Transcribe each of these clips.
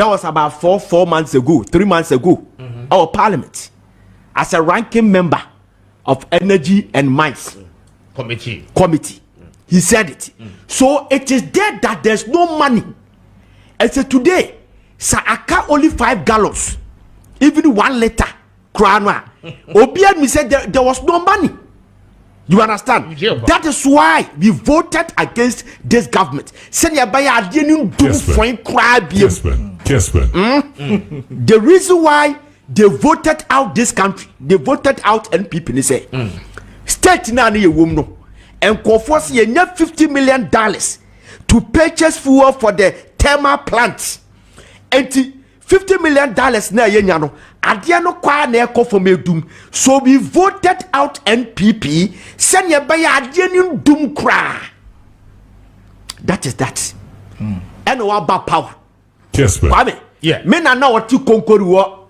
That was about 4 months ago, 3 months ago. Our parliament, as a ranking member of Energy and Mines Committee. He said it. So it is there that there's no money. And so today, Saaka only 5 gallons, even 1 liter. Krana. Obiad me said there was no money. You understand? That is why we voted against this government. The reason why they voted out this country, they voted out NPP. They say, state na ni woman and force ye $50 million to purchase fuel for the thermal plants. And $50 million na ye nyano. Adiano kwa na eko for me doom. So we voted out NPP. Send ye by adiano doom kra. That is that. And what about power? Yes, man. Yeah. Men are now what you conquer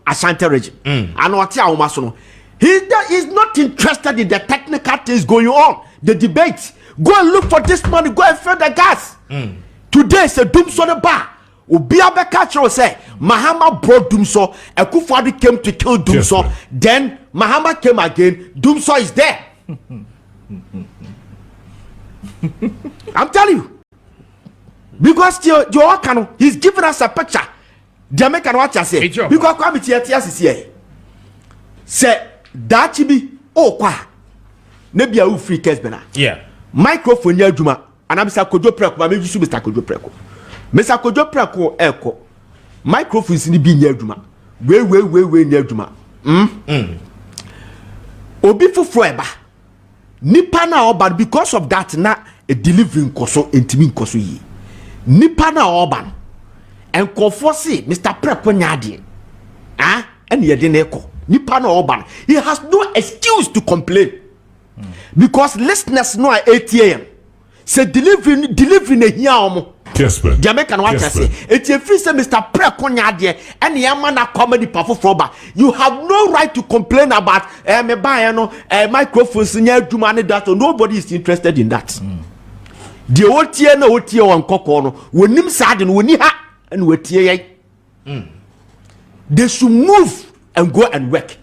Ashanti region. And what you are he's not interested in the technical things going on. The debates. Go and look for this money. Go and fill the gas. Today is a doom so the bar. Ubiabe Kachro say Mahama brought Doomso. Akufo-Addo came to kill Doomso. Yes, then Mahama came again. Doomso is there. I'm telling you. Because he's giving us a picture. The American watch I say. Because committee is here. Say that be kwa. Nebi a free case bena. Yeah. Microphone ya juma. And I'm Mr. Kojo Preko. I'm Mr. Kojo Preko. Mr. Kojo Preko eko. Microphone is ni bi nya adwuma. We nya adwuma. Obi fufro eba. Nipa na oba because of that na a delivering koso intimi koso yi. Nipa na oba. Enkofo se Mr. Preko nyade. Ah, and ye de na eko. Nipa na oba. He has no excuse to complain. Because listeners know at 8 a.m. Say delivering a here omo. Yes, man. Jamaican what I say. It's a free say Mr. Prekonya and Yamana comedy performer. You have no right to complain about me buy microphones in your money that nobody is interested in that. The OTA no OTA on Kokono, when him sad and when he ha and we they should move and go and work.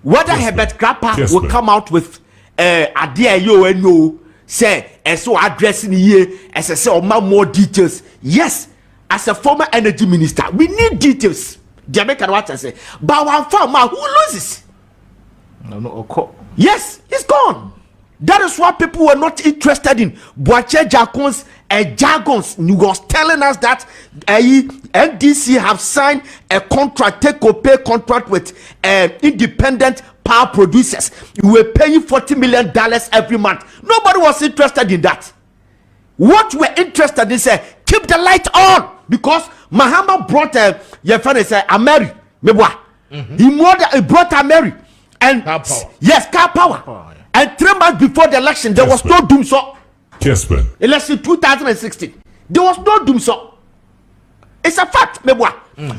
Whether Herbert Grappa will come out with idea you and you say and so addressing here as I say more details. Yes, as a former energy minister, we need details. Jamaican what I say. But one farmer who loses. No. Yes, it's gone. That is why people were not interested in Boache Jacon's jargons. He was telling us that NDC have signed a contract, take-or-pay contract with independent power producers. You were paying $40 million every month. Nobody was interested in that. What we're interested in say keep the light on because Mahama brought your friend say Ameri mebwa. He brought Ameri and car power. Yes, car power. And 3 months before the election, there was no doom so. Yes, man. Election 2016, there was no doom so. It's a fact, mebwa.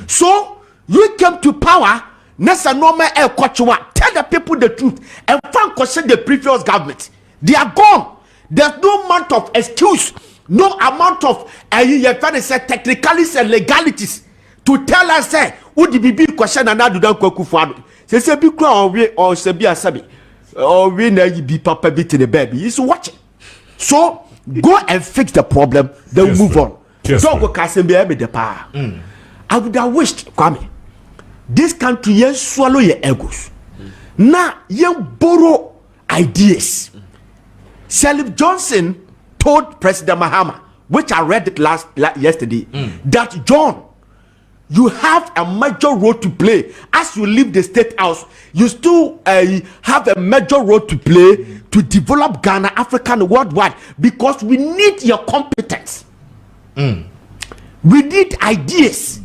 So you came to power. Nessa normal air kochwa. Tell the people the truth and find question the previous government. They are gone. There's no amount of excuse, no amount of technicalities and legalities to tell us say who the BB question and now do don't go Akufo-Addo. Say be cry or say be asabi or we na be papa bit in the baby. He's watching. So go and fix the problem. Then move on. Don't go casting be the power. I would have wished Kwame. This country yes swallow your egos. Now you borrow ideas. Salif Johnson told President Mahama, which I read it yesterday, that John, you have a major role to play as you leave the state house. You still have a major role to play to develop Ghana, Africa, and worldwide because we need your competence. We need ideas.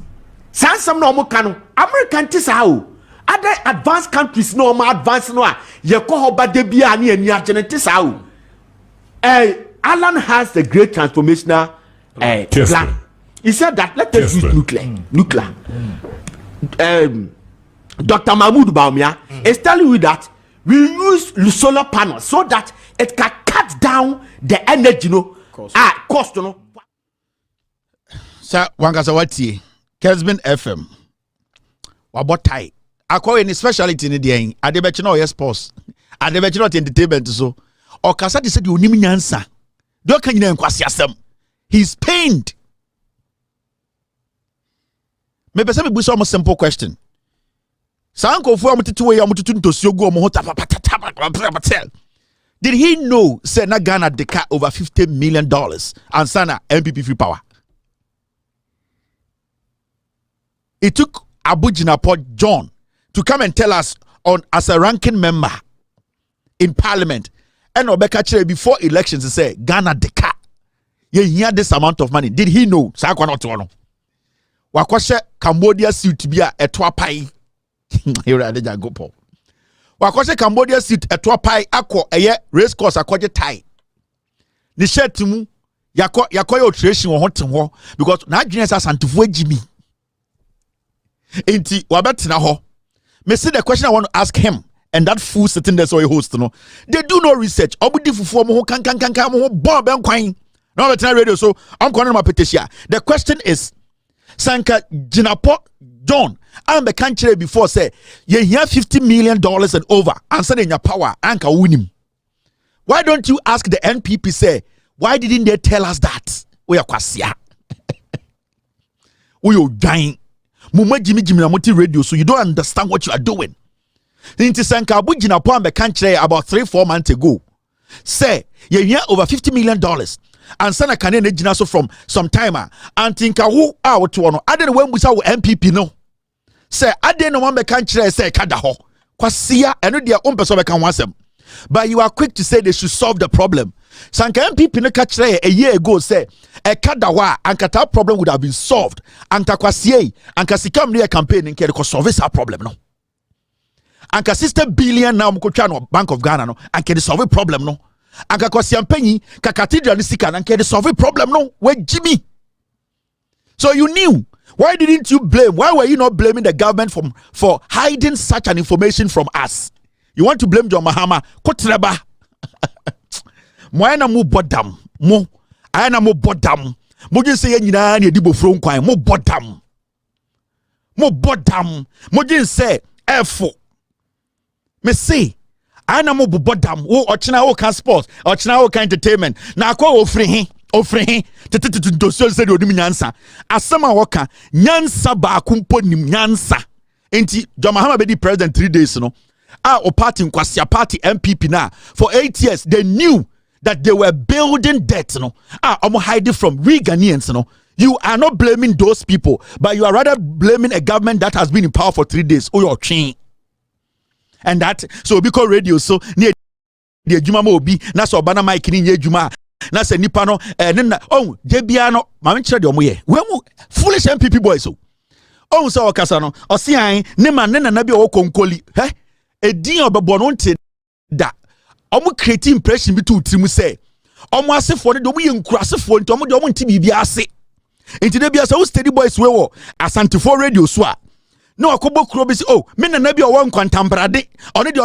Some normal can American tisao. Other advanced countries no more advanced no. You call her Badebia and your genetisao. Alan has the great transformational plan. He said that let us use nuclear. Dr. Mahmoud Baumia is telling you that we use solar panels so that it can cut down the energy cost. Sa wangasa watie Kesbin FM. Wabotai. Akwa any speciality in the end. Adebech no yes sports. Adebech not entertainment so. Or Kasati said you nimi nyansa. Do can you nkwasi asem. He's pained. Maybe some be some simple question. Sanko for amututu we amututu ntosiogu omo hota. Did he know say na Ghana deca over $50 million and sana MPP free power? It took Abu Jinapor John to come and tell us on as a ranking member in parliament and Obeka before elections to say Ghana deca. He had this amount of money. Did he know? Sakwa not to know. Wakwashe Cambodia suit be a etwapai. Here I did go po. Wakwashe Cambodia suit etwapai akọ eye race course akọje tie. Ni shirt mu yakoye operation wo hotem ho because na adwene sa santufu agimi. Enti wabetina ho. Me see the question I want to ask him and that fool sitting there so he host no. They do no research. Obudi fufu mo ho kan mo ho bomb ben kwan. Now betina radio so I'm calling my petition. The question is Sanka Jinapo John, I'm the country before say you have $50 million and over and send in your power anka win him. Why don't you ask the NPP say why didn't they tell us that? We are kwasia. We are dying. Muma Jimmy na moti radio so you don't understand what you are doing. Inti Sanka Abu Jinapo the country about 3-4 months ago say you have over $50 million. And sana Canadian ejina so from some timer and think who out to one. I didn't when we saw MPP no. Say I didn't want me country say kada ho. Kwasia and their own person can want them. But you are quick to say they should solve the problem. Sanka MPP no catch a year ago say a kadawa and kata problem would have been solved. And takwasie and kasikam near campaign and can solve this problem no. And ka $60 billion now mko Bank of Ghana no and can solve a problem no. Anka kwa siampenyi ka cathedral sika na nke solve problem no we Jimmy. So you knew. Why didn't you blame? Why were you not blaming the government for hiding such an information from us? You want to blame John Mahama? Kotreba. Moana mo bodam. Mo ayana mo bodam. Mo jinse ye nyina na edibo fro nkwan mo bodam. Mo bodam. Mo jinse efo. Me say ana mo bodam wo ochina wo kan sports ochina wo kan entertainment na akwa ofri he to so say onim nyansa asema wo kan nyansa ba akumpo nim nyansa enti John be the president 3 days no o party nkwasia party MPP na for 8 years they knew that they were building debt no omo hide from we Ghanaians no. You are not blaming those people but you are rather blaming a government that has been in power for 3 days or your chain. And that so because radio so near the juma obi na so bana mic ni nye juma na se nipa no na oh debia no ma menkyere de omoye we mu foolish MPP boys so oh so okasa no osian ne ma ne na bia wo konkoli edin obebo no nte da omo create impression bi to tirim say omo asefo ne de omo ye nkurasefo nti omo de omo nti bibia ase enti de bia so steady boys we wo asantefo radio so a no akobo kuro bi oh me na bi o won kwantambrade ono de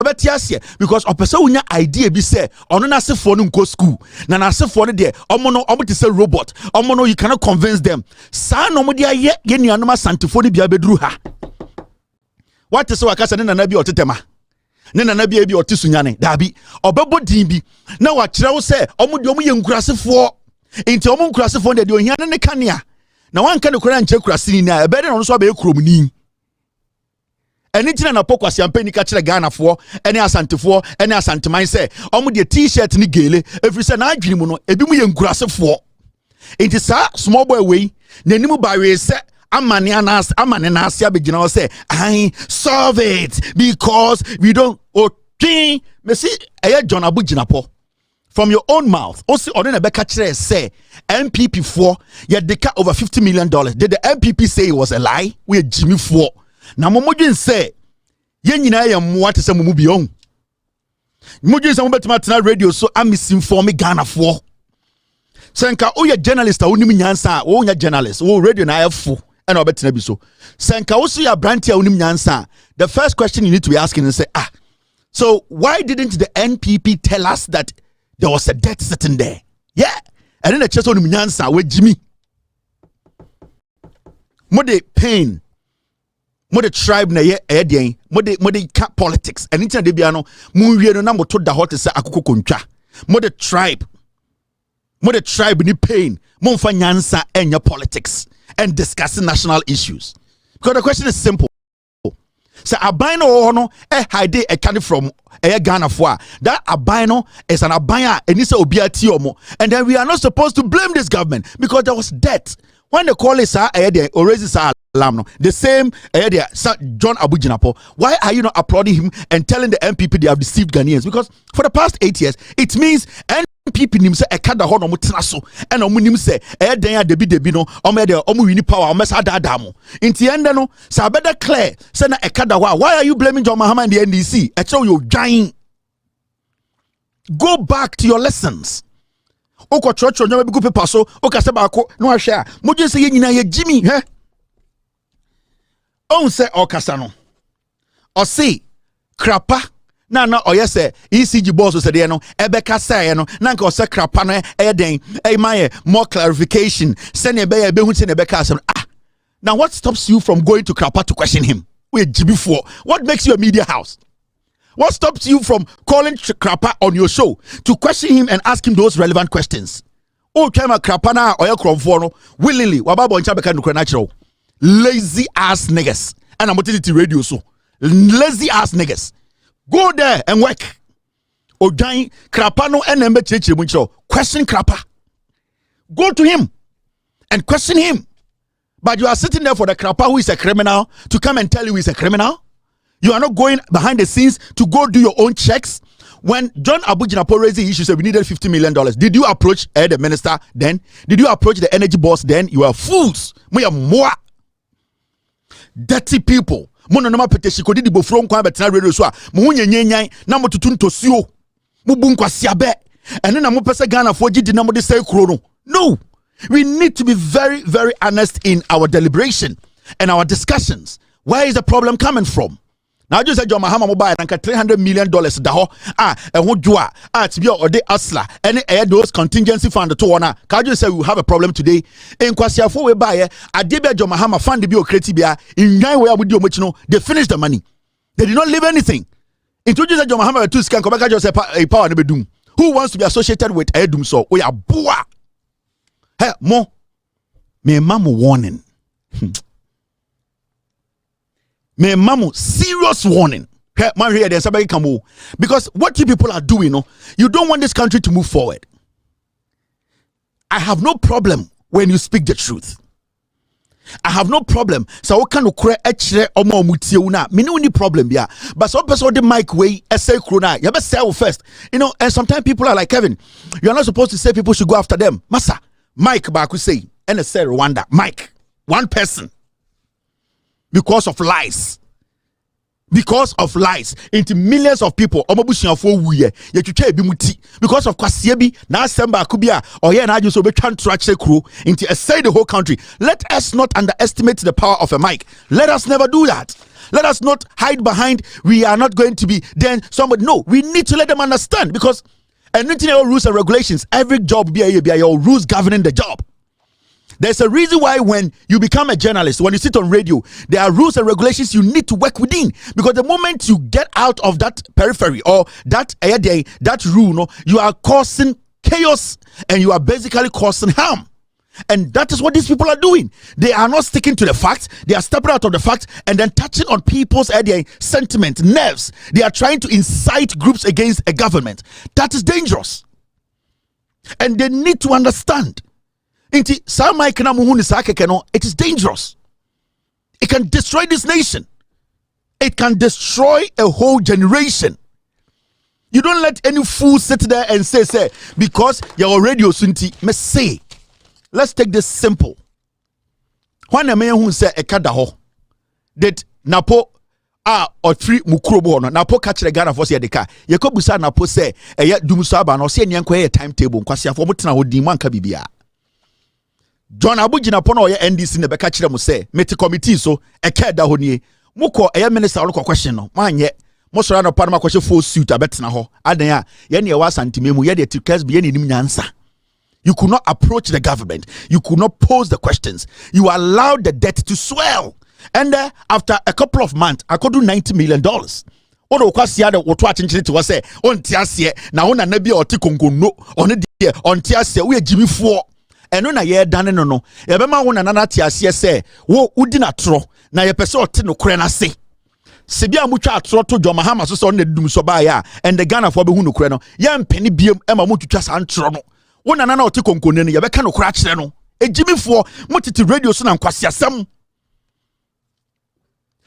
obetiasie because opese unya idea bi say ono na sefo no nko school na sefo no de omo no omo te say robot omo no you cannot convince them sa no mo de aye ye nuanom asantefo no bia beduru ha what is wakasa ne na bi otetema ne na bi bi otesunyane dabi obebo din bi na wa kire wo say omo de omo ye nkurasefo enti omo nkurasefo de ohia ne kanea na wan kan kura nche kurasini na ebe de no so abe kromni eni tina na pokwa siampeni ka kire Ghana fo eni asantefo eni asanteman se omo de t-shirt ni gele every say na adwini mu no ebi mu ye nkurasefo enti sa small boy we na enimu ba we se amane na ase abegina o say I solve it because we don't okay me see eye John Abu Jinapo from your own mouth. Also, on the back say MPP 4, you deca over $50 million. Did the MPP say it was a lie? We Jimmy 4. Now, Momojin say, Yenina am what is a mubion. Mojin some better radio, so I'm misinforming Ghana 4. Sanka, oh, you're journalist, oh, Nyansa, oh, you're journalist, oh, radio na have 4. And I'll bet never so. Sanka, also, you're brandy, oh, Nyansa. The first question you need to be asking is say, so why didn't the NPP tell us that there was a debt sitting there? Yeah. And then the chest on Nyansa with Jimmy. mo de pain mo de tribe na ye edien mo de cat politics anything de bia no mo wie no na mo to da hot say akoko kontwa mo de tribe ni pain mo mfa nyansa enya politics and discussing national issues because the question is simple. So abino no hide a candy from Ghana for that abino is an abaya and it's obiati omo, and then we are not supposed to blame this government because there was debt when the call is or raises alarm. The same John Abujinapo. Why are you not applauding him and telling the MPP they have deceived Ghanaians? Because for the past 8 years it means MPP nim say ekada ho no mutena so and omu nim say den debi no omu wini power omu sa dada mo inti ende no sa beda clear say na ekada ho. Why are you blaming John Mahama and the NDC? E tell you giant. Go back to your lessons. Oko church nyoma bi go paper so oka se ba ko no ahwe a moje say nyina ye Jimmy he on say okasa no o say krapa na oye say ECG boss so say no ebeka say no na nka o say krapa no den my more clarification send e be hu say ebeka say now what stops you from going to krapa to question him? Wait, before what makes you a media house? What stops you from calling Krapa on your show to question him and ask him those relevant questions? Oh, Chama Krapa na oya kromfo willingly wababo ncha beka nukra natural. Lazy ass niggas. And I'm on radio so. Lazy ass niggas. Go there and work. Ojan Krapa no enembe cheche muncho. Question Krapa. Go to him and question him. But you are sitting there for the Krapa who is a criminal to come and tell you he's a criminal. You are not going behind the scenes to go do your own checks. When John Abujinapo raised the issue, said we needed $50 million. Did you approach the minister then? Did you approach the energy boss then? You are fools. We are more dirty people. Mono nama petition kodi di bofro nkwa betena radio so a mo hunyenyenyan na mo tutu ntosio mo bu nkwasi abe ene na mo pese Ghana fo gidi na mo de say kuro no. No. We need to be very, very honest in our deliberation and our discussions. Where is the problem coming from? Now just said John Mahama mobile and $300 million daho and who jua to be or de asla any those contingency fund to one. Can you say we have a problem today? In Kwasia for we buy a debate John Mahama fund the bio creative in nine where would you much know they finished the money. They did not leave anything. Introduce John Mahama to scan come back just a power never doom. Who wants to be associated with Edum so we are boa. Hey mo me mamu warning. Me mamu serious warning. Because what you people are doing, you don't want this country to move forward. I have no problem when you speak the truth. I have no problem. So what kind of cry me no any problem yeah. But some person the mic way essay krona. You better say first. And sometimes people are like Kevin. You are not supposed to say people should go after them. Massa, Mike Baku say and say Rwanda. Mike, one person. Because of lies into millions of people because of kwasiebi na asemba akubia oye na ajo so be twan trache kro into say the whole country. Let us not underestimate the power of a mic. Let us never do that. Let us not hide behind we are not going to be then somebody. No, we need to let them understand because anything rules and regulations, every job be your rules governing the job. There's a reason why when you become a journalist, when you sit on radio, there are rules and regulations you need to work within. Because the moment you get out of that periphery or that rule, you are causing chaos and you are basically causing harm. And that is what these people are doing. They are not sticking to the facts. They are stepping out of the facts and then touching on people's sentiment, nerves. They are trying to incite groups against a government. That is dangerous. And they need to understand. It is dangerous. It can destroy this nation. It can destroy a whole generation. You don't let any fool sit there and say because your radio sunti me say. Let's take this simple. When a man who say a kadaho that napo or three mukrobo no napo catch the Ghana for say the car. Yekobusa napo say e dumusaba no say nyanko e timetable kwasi afo mutena hodi manka bibia. John Abujinapo no ye NDC ne beka kire mo say meti committee so e ka da honie mukọ e minister wo question no manye mo sora no parma kwahye full suit abetena ho adan a ye ne e wa santimemu ye de tikers bi ye ne nim nyansa. You could not approach the government. You could not pose the questions. You allowed the debt to swell. And after a couple of months, I could do $90 million. What do you do? What to was say on Tiasia now on a nebi or Tikongo no on a dear on Tiasia we are Jimmy Four and on a year done no. Ebema one another Tiasia say, wo udina tro na ye person no krena say. Sebia mucha tro to John Mahama so on the dum sobaya and the Ghana for behunu kreno. Yam penny biem Emma mutu chas and trono. One another Tikongo ne ya beka no crash no. A Jimmy Four mutiti radio so na kwasia sam.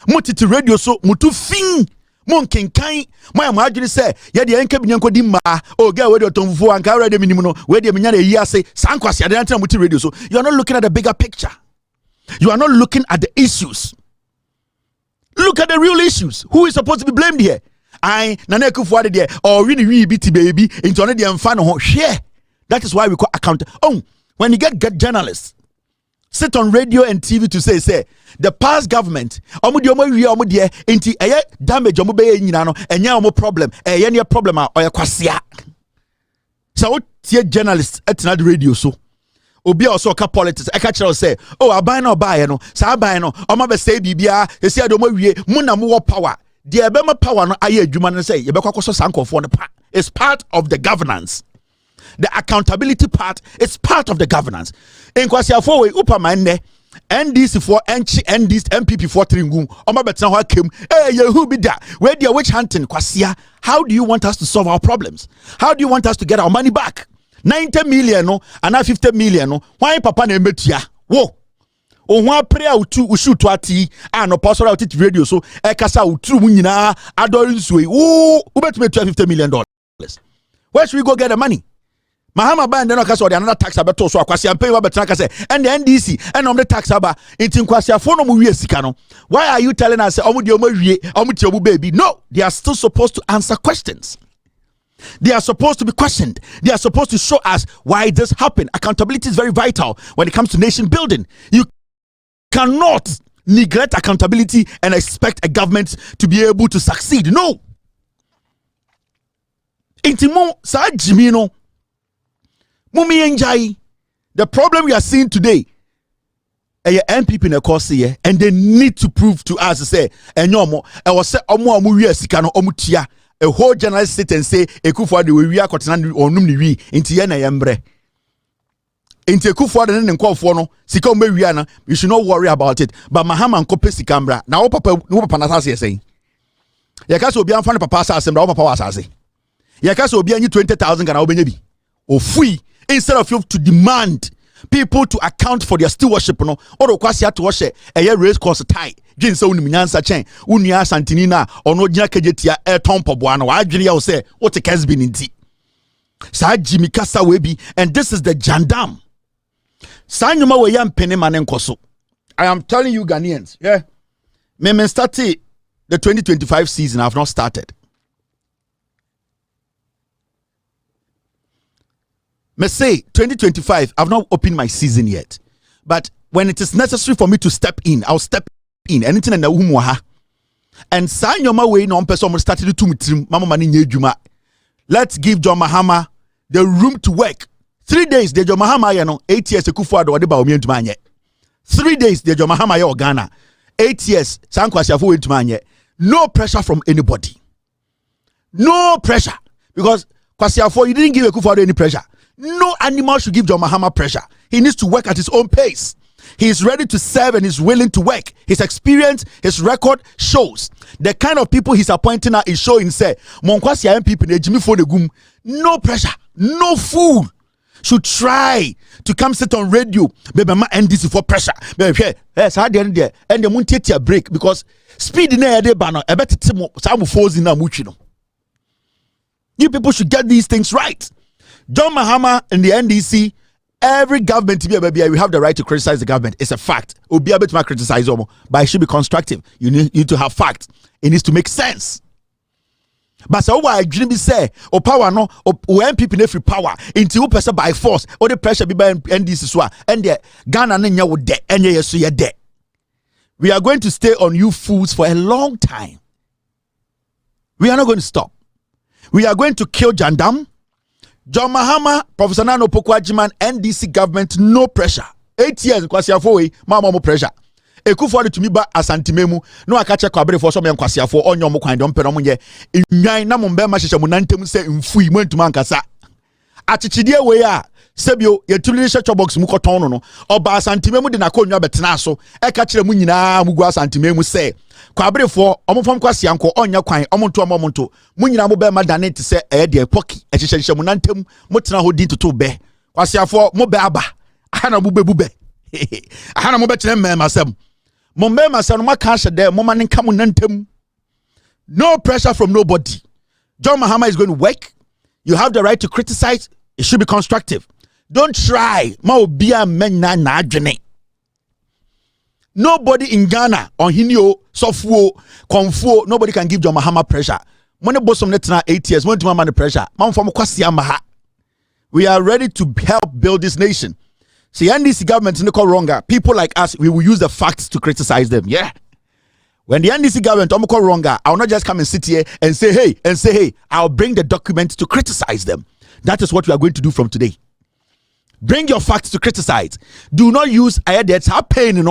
Mutiti radio so mutu fin. Mon kenkan my imagine say ye de enka binyanko di ma o ga we de otomfo anka ready minimum no we de menya na yi ase sankwase ade antra muti radio so you are not looking at the bigger picture. You are not looking at the issues. Look at the real issues. Who is supposed to be blamed here? I nana kufu ade there or really we biti baby into on the mfa no share. That is why we call account. Oh, when you get journalists sit on radio and TV to say the past government omo die enti eye damage omo be nyina no enya omo problem eye ne problem a oye kwasea. So tie journalists at the radio so obi also ka politics e ka kire say oh aban na obaye no sa aban no omo be say bibia e say do mo wie mu na mo power the ebema power no aye adwuma no say ye be kwakoso sankofo no pa. It's part of the governance. The accountability part is part of the governance. In Kwasiafo we upamane NDC for NDC MPP for Tringum. Oma betina ho akem. Eh yehu bi da. Where the witch hunting Kwasia. How do you want us to solve our problems? How do you want us to get our money back? 90 million no and 50 million no. Why papa na emetua? Wo. O ho apre utu ushutu ati no pastor out radio so e kasa utru mu nyina adori nsuwe. Wo ubetume $50 million. Where should we go get the money? Mahama ban den okasa odi another tax abeto so akwase ampen wa betena kase and the NDC and the tax aba intin kwase afo no mo wie sika no. Why are you telling us omo de omo wie omo ti omo baby? No, they are still supposed to answer questions. They are supposed to be questioned. They are supposed to show us why this happened. Accountability is very vital when it comes to nation building. You cannot neglect accountability and expect a government to be able to succeed. No. Intimo sa Jimmy no Mumi Njai, the problem we are seeing today, MPP in the course here, and they need to prove to us, say, and no more, I was say, Sikano Omutia, a whole journalist sit and say, Ekufa de we are cotton or Numni, into Yana Yambre. Into Kufa and call for no, Sikombe Riana, you should not worry about it. But Mahama and Kope Sikambra, now Papa, no Panatasi saying. Yakaso be unfunny Papa Sass and Papa Wasasi. Yakaso be any 20,000 and Obenebi. Or free. Instead of you to demand people to account for their stewardship, no, or kwasi to worship a race course tie. Jin so unyansa chain, unya santinina, or no jina kejetia air tompo buano. I will say what a has been in tea. Sa Jimmy Kasa Webi, and this is the Jandam. Sanyuma we yam peneman koso. I am telling you, Ghanaians, yeah. Me started the 2025 season. I have not started. Me say 2025, I've not opened my season yet. But when it is necessary for me to step in, I'll step in. Anything in the umwaha. And sign your way no person started to meet Mama Mani Juma. Let's give John Mahama the room to work. 3 days, the John Mahama, 8 years, a kufu or the 3 days, the John Mahama or Ghana. 8 years, Sankwasiafu into manye. No pressure from anybody. No pressure. Because Kwasiafo, you didn't give a kufu any pressure. No animal should give John Mahama pressure. He needs to work at his own pace. He is ready to serve and is willing to work. His experience, his record shows. The kind of people he's appointing now is showing, say, Monkwasi people, no pressure, no fool should try to come sit on radio. Baby, ma NDC for pressure. Baby, yes, I didn't there. And the moon take a break because speed in there, banner, I bet some falls in a muchino. You people should get these things right. John Mahama and the NDC, every government to be a baby, we have the right to criticize the government. It's a fact. We'll be able to criticize them, but it should be constructive. You need to have facts. It needs to make sense. But so why didn't be say or power no or MPP in every power into person by force or the pressure be by NDC and the Ghana nenya would de and yes you de. We are going to stay on you fools for a long time. We are not going to stop. We are going to kill Jandam. John Mahama, Professor Nana Opoku-Agyeman, NDC government, no pressure. 8 years, kwasiafo mama mo pressure. Ekufuor to me ba asantimemu no akache kwabere for so me kwasiafo onyo mo kwan don pere mo nye nwan na mo mbe ma hyehyɛ mo nantem se mfui mo ntuma nkasa. Achichidie we a sebio yetuli hyehyɛ box mu koton no oba asantimemu de na konwa betena so e ka kire mu nyina mu gu asantimemu se kwabere for omofam kwasianko onya kwan omonto mu nyina mo be ma dane te se de poki e hyehyɛ mo nantem mo tena ho din toto be kwasiafo mo be aba ana mo bebube ana mo be kire mmema asem Mombe masano makasha there, moma nkamu nantem. No pressure from nobody. John Mahama is going to work. You have the right to criticize. It should be constructive. Don't try. Nobody in Ghana, on Hinio, Sofuo, Konfuo, nobody can give John Mahama pressure. Money bosom netna 8 years, want to man the pressure. We are ready to help build this nation. See, NDC government is not wronger. People like us, we will use the facts to criticize them. Yeah. When the NDC government is wronger, I will not just come and sit here and say, hey. I'll bring the document to criticize them. That is what we are going to do from today. Bring your facts to criticize. Do not use that's pain,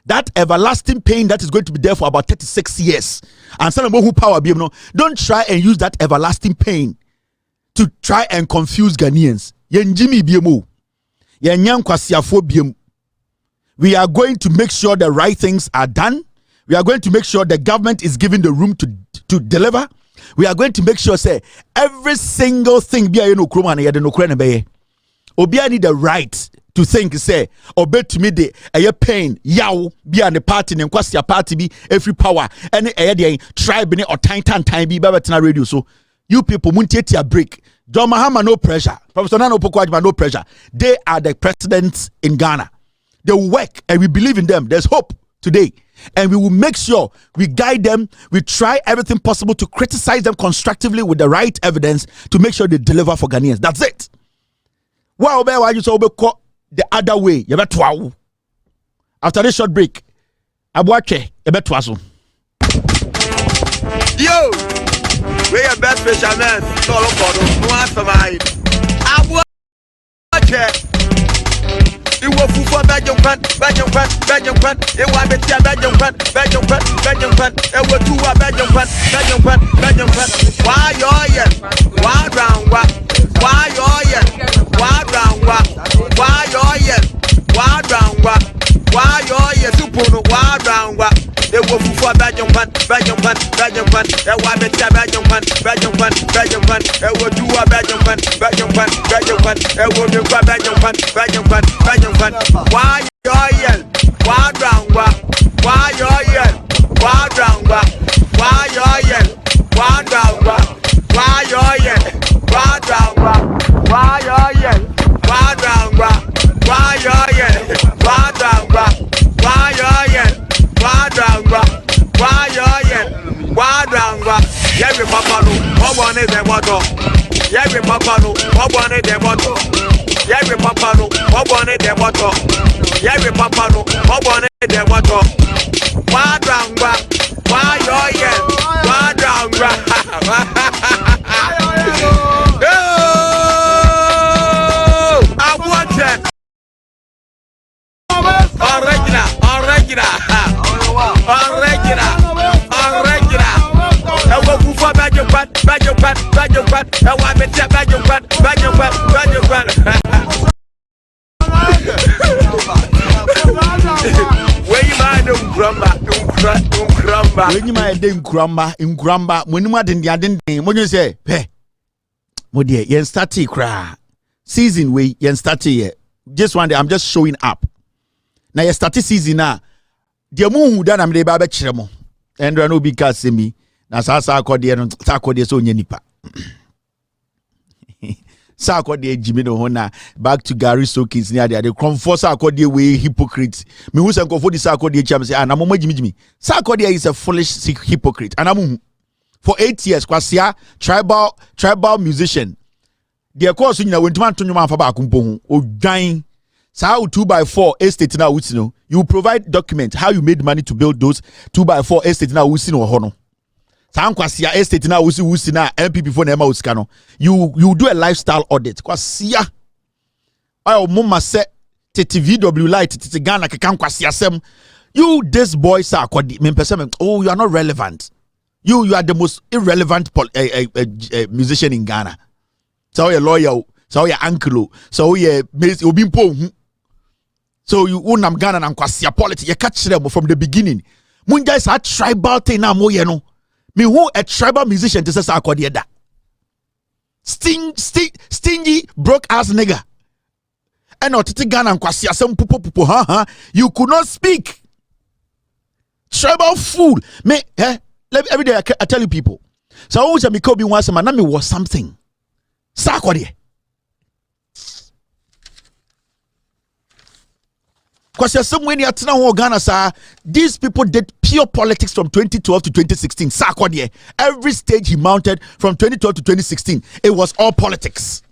that everlasting pain that is going to be there for about 36 years. And some who power be, don't try and use that everlasting pain to try and confuse Ghanaians. Yenjimi biemu. We are going to make sure the right things are done. We are going to make sure the government is given the room to deliver. We are going to make sure say every single thing Obia need the right to think say obey to me the pain yaw be an the party and kwasi party be every power any tribe or time be better radio. So you people munti a break. John Mahama, no pressure. Professor Nana Opoku-Agyeman, no pressure. They are the presidents in Ghana. They will work and we believe in them. There's hope today. And we will make sure we guide them. We try everything possible to criticize them constructively with the right evidence to make sure they deliver for Ghanaians. That's it. Why you so the other way? After this short break, Abuache, yo! We are best fishermen. No answer mine. I it was for Belgium. It was Belgium. It was two Belgium. Why round? They were for Belgium. It was two Belgium. Why when you might in gramba, when you didn't when you say, hey, my dear, yen starty cry season way yen starty just one day. I'm just showing up now. You started season now. The moon done am the baba chiremo and no be cast me. Na sa akode so nyanipa. Sa akode Jimmy no hona back to Gary Sokins near the comfort sa akode we hypocrite. Me who say comfort this akode cham say na mama Jimmy. Sa akode is a foolish hypocrite. And for 8 years kwasia tribal musician. The course nyina wentuma antonyo man fa ba akumpo ho odwan sa 2x4 estate na wuti you provide document how you made money to build those 2x4 estate na wuti no ho no. Sankwasia estate na wusi na MPP for na ema usika no. You do a lifestyle audit. Kwasia. Ayo mama se tete VW light tete Ghana kekan kwasia sem. You this boy sa akwadi me pese oh you are not relevant. You are the most irrelevant musician in Ghana. So you lawyer, so you uncle, so you obimpo. So you unam Ghana and kwasia politics. You catch them from the beginning. Munja is a tribal thing na mo ye no. Me who a tribal musician to say akwadi da. Stingy broke ass nigga. And not to Ghana and kwasia some pupo ha. You could not speak. Tribal fool. Me every day I tell you people. So always me Kobe once man me was something. Sakwadi. Because somewhere near Ghana, sir, these people did pure politics from 2012 to 2016. Sakwadi. Every stage he mounted from 2012 to 2016, it was all politics.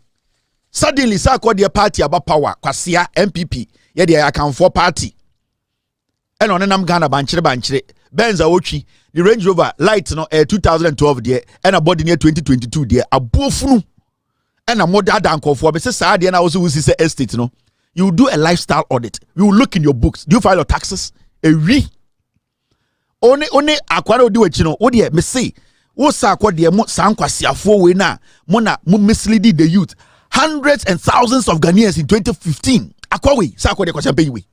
Suddenly, Sakwadi party about power. Kwasia MPP. Yeah, they account for party. And on them Ghana banchire. Benz Aochi, the Range Rover light no 2012 there, and a body near 2022 there. A bofunu. And a more dad uncle for but say and I also say estate no. You do a lifestyle audit. You look in your books. Do you file your taxes? Only akwara do it, you know. What dear me say? What sa akwa dear mo sankwasi afo we na mo misleading the youth. Hundreds and thousands of Ghanaians in 2015. Akwa we sa akwa de kwasha pay we.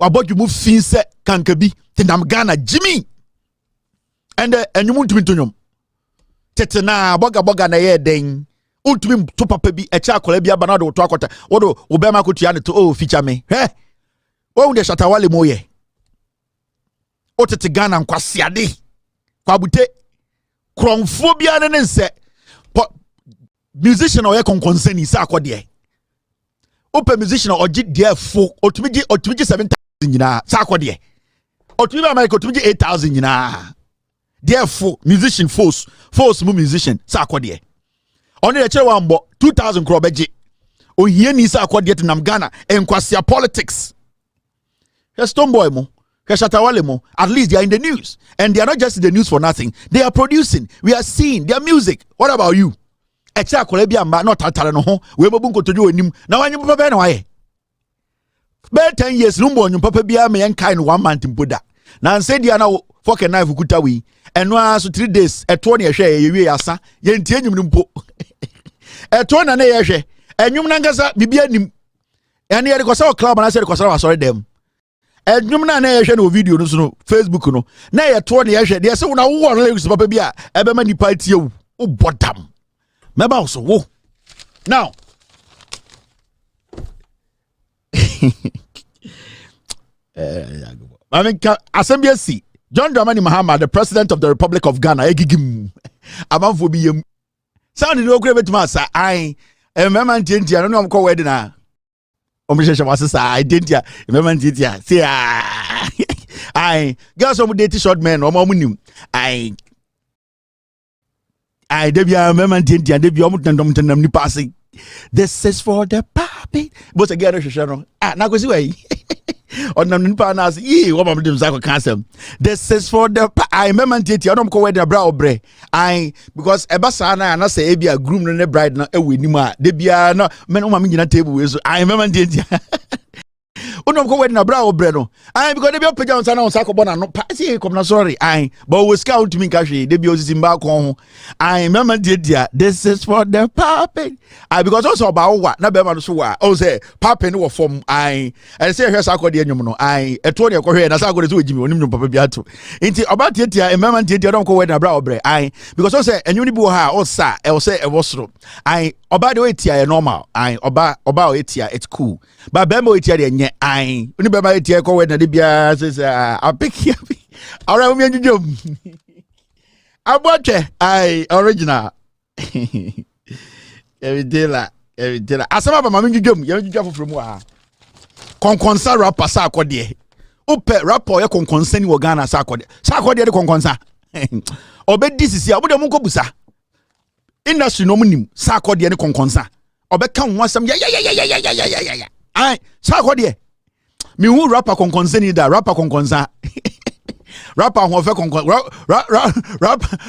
About you move since kankabi tindam Ghana Jimmy. And you want to nyom. Tetena boga na ye den. Ultimate to papa bi e cha kolebia banado to akota. Wodo obema kotua ne to feature me. He. Wo de shatawale moye. Otete Ghana nkwasiade. Kwabute kromphobia ne nse. Musician or concern is akode. Open musician or dear fo otumiji 7,000 nyina sakode. Otumi America otumiji 8,000 nyina. Therefore, musician force mu musician sakode. Only a chere wambo 2,000 crore beji. O hie ni sakode nam Ghana enkwasia politics. He stone boy mo. At least they are in the news. And they are not just in the news for nothing. They are producing. We are seeing their music. What about you? Echa kolebia mba not tatare no ho. We mobunko tojo enim. Na wanyu papa na waye. Be 10 years numbo onyu papa bia me yankai no 1 month mpoda. Na nse dia na fork and knife kuta wi. Eno aso 3 days. Eto na ehwe ye asa. Ye ntie enyum mpo. Eto na ye ehwe. Enyum na ngasa bibia nim. Ene ye de kosa club na se de kosa wasore dem. Enyum na ye hwe no video no so no Facebook no na ye to na ye hwe de se wo na wo no legus papa bia ebe ma nipa tie wo bodam meba wo so wo now I mean Assembly C John Dramani Mahama, the president of the Republic of Ghana egigim amanfo bi yem sound no kure betuma sa ai remember ntia no am ko wedding na omisha wasisa identity remember ntia say I girls some date short men omo nim I debia remember ntia debia omo tendom ni passing this is for the puppy but again no na go see why on nipa na say wo mam dem sako cancel this is for the I remember ntia no ko wedding bra obre I because ebasa na say e bia groom no ne bride na ewe nim a debia no men mam nyina table we so I remember ntia unom ko wedding bra obre no I because debia pagya on sa na sako bona no pa say come na sorry I but we scout me ka hwe debia osisi mba ko ho I remember ntia this is for the puppy I because also about what na be ma no so wa o say puppy no from I say hwe sako de enyum no I eto ne ko hwe na sako de so ejimi onim no papa bi ato nti oba tiatia remember ntia don ko wedding bra obre I because also enyum ni bi wo ha o sa e wo say e wo soro I oba de etia e normal I oba etia it's cool but bembo etia de nye I uni bema etia ko wedding de bia says I pick you alright we njum aboche I original every asama ba mami njum ye njum from wa konkonsa rapper sa akode upe rapper ye konkonsa ni wo Ghana sa akode de konkonsa obedi sisi abude mu kobusa industry no munim sa akode ni konkonsa obeka ho asam ya ai sa akode me who rapper konkonsa ni da rapper konkonsa rapper ho fe konkon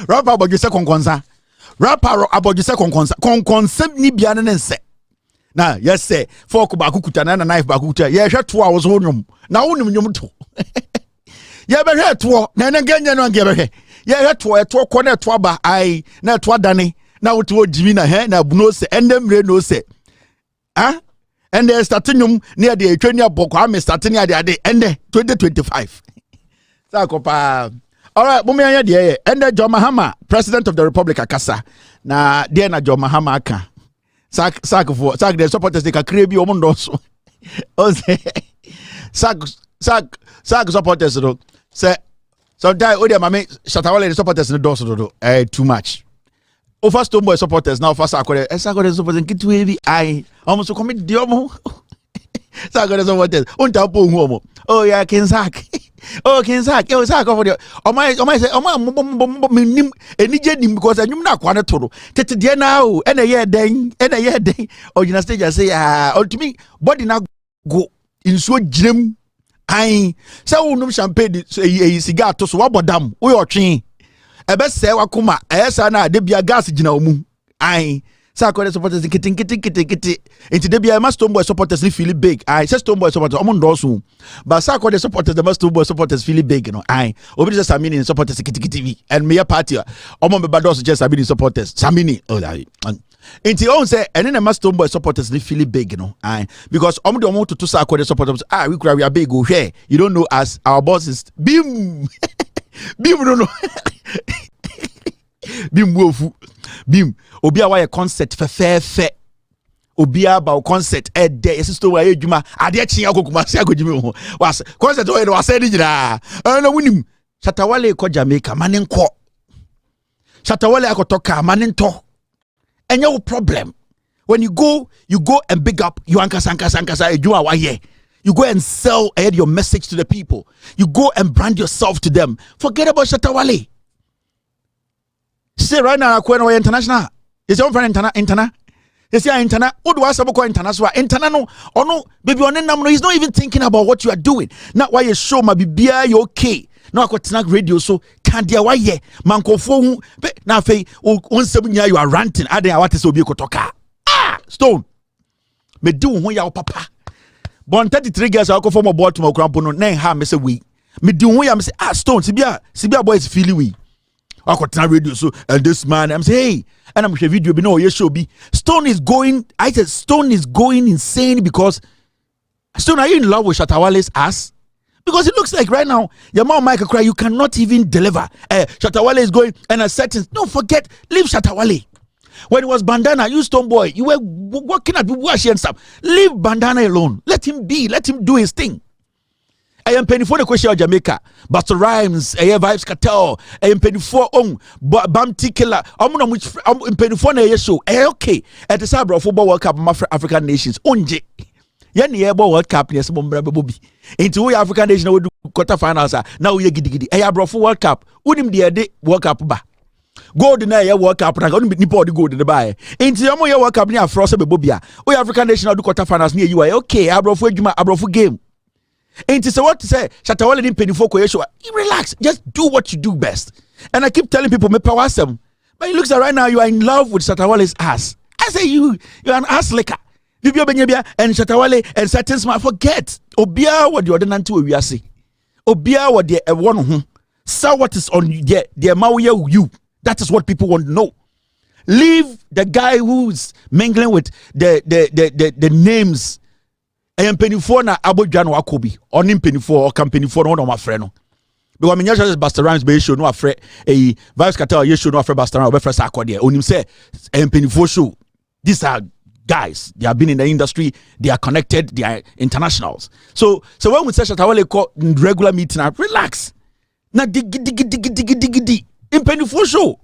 rapper abodwese konkonsa rapper abodwese konkonsa ni bia ne nse na yes say fork ba kukuta na knife ba kukuta ye hwe to a wo so nwom na wo nim nwom to ye be hwe to na na ganya no nge be hwe ye hwe to ko na to ba ai na to dane na wo to jimi na he na buno se endemre no se ah and they starting near the training aboko am starting near the end 2025 sakopa all right bumi anya de and John Mahama president of the Republic akasa na de na John Mahama aka sak the supporters they ka create bi omo so o say sak supporters do say so die o de mama Shatawale the supporters no do too much over Stonebwoy supporters now first akore supporters kitwe bi I almost commit the omo sakore supporters unta po hu omo oh yeah Kinsak oh Kinsak e sak for the my say nim enije nim because anyum na kwa ne toro tete de na o e na ye den original stage say ultimate body na go insuo girem ai say unum champagne cigar to so wabodam wo yo twen ebe se wakoma esa na de bia gas gina omu ai sa ko supporters kiti enti de bia Stonebwoy supporters feel big ai say Stonebwoy supporters omo ndoso but sa ko supporters the Stonebwoy supporters feel big no ai obi just Samini supporters kiti and me party omo me bados just Samini supporters Samini oh enti on say ene na Stonebwoy supporters feel big no ai because omo de omo to sa ko supporters we are big go here you don't know us our boss is bim no bim wofu bim obi a why concert fe obi about concert dey sister wa edwuma ade akyen akokumase agodwumi ho was concert o was say digina na wunim Shatawale ko Jamaica manen ko Shatawale akotoka manen to enye wo problem when you go and big up you ankasa edwuma wa here. You go and sell your message to the people. You go and brand yourself to them. Forget about Shatawale. Say right now, we're international. Is your friend international? You say international. What do I say about international? International no, baby, he's not even thinking about what you are doing. Not why you show my baby, you okay. No, I got snack radio, so can't dear why ye. Manko phone. Now, Faye, 17 years you are ranting. I didn't want to be kotoka. Stone. Me do who ya papa. Bon 33 girls I go for my boy to my grandpa no na ha me say we me di won ya me say Stone sibia boys feel we I got na radio so and this man I'm say hey and I'm share video be no ye show be Stone is going insane because Stone are you in love with Shatawale's ass because it looks like right now your mom Michael cry you cannot even deliver Shatawale is going and a certain don't forget leave Shatawale. When it was Bandana, you Stonebwoy, you were working at Buwashi and stuff. Leave Bandana alone. Let him be. Let him do his thing. I am penny for the question of Jamaica. Buster Rhymes, I have Vibes Cartel, I am penny for Bamti Killer. I'm penny for a show. Okay. At the Sabra Football World Cup, African nations. Onje. Yani Ebo World Cup, yes, Mumbrabobi. Into we African nation would do quarterfinals. Now we giddy. I have brought for World Cup. Wouldn't be a day World Cup ba. Gold na ya World Cup na go ni nipa odi gold de buy. Enti amo ya World Cup ni afro se bebobia. We African nation do quarter finals ni you okay, abrofo adwuma abrofo game. Enti say what to say, Shatawale ni penifo ko yesho. Relax, just do what you do best. And I keep telling people me power some. But it looks like right now you are in love with Shatawale's ass. I say you're an ass licker. Bibia benyabia and Shatawale and certain smart forget. Obia what the ordinance we are see. Obia what the one who. So what is on the amount you. That is what people want to know. Leave the guy who's mingling with the names. I am penny for na Abodjan Wakobi or Nim penny for or company for one of my friend. Because I mean, just Buster Rhymes be show no afraid a Vibes Cartel you show no afraid Buster Rhymes first accord on him say I am penny for show. These are guys. They have been in the industry. They are connected. They are internationals. So when we say Shatawale call regular meeting, relax. Na diggy. In penny for show.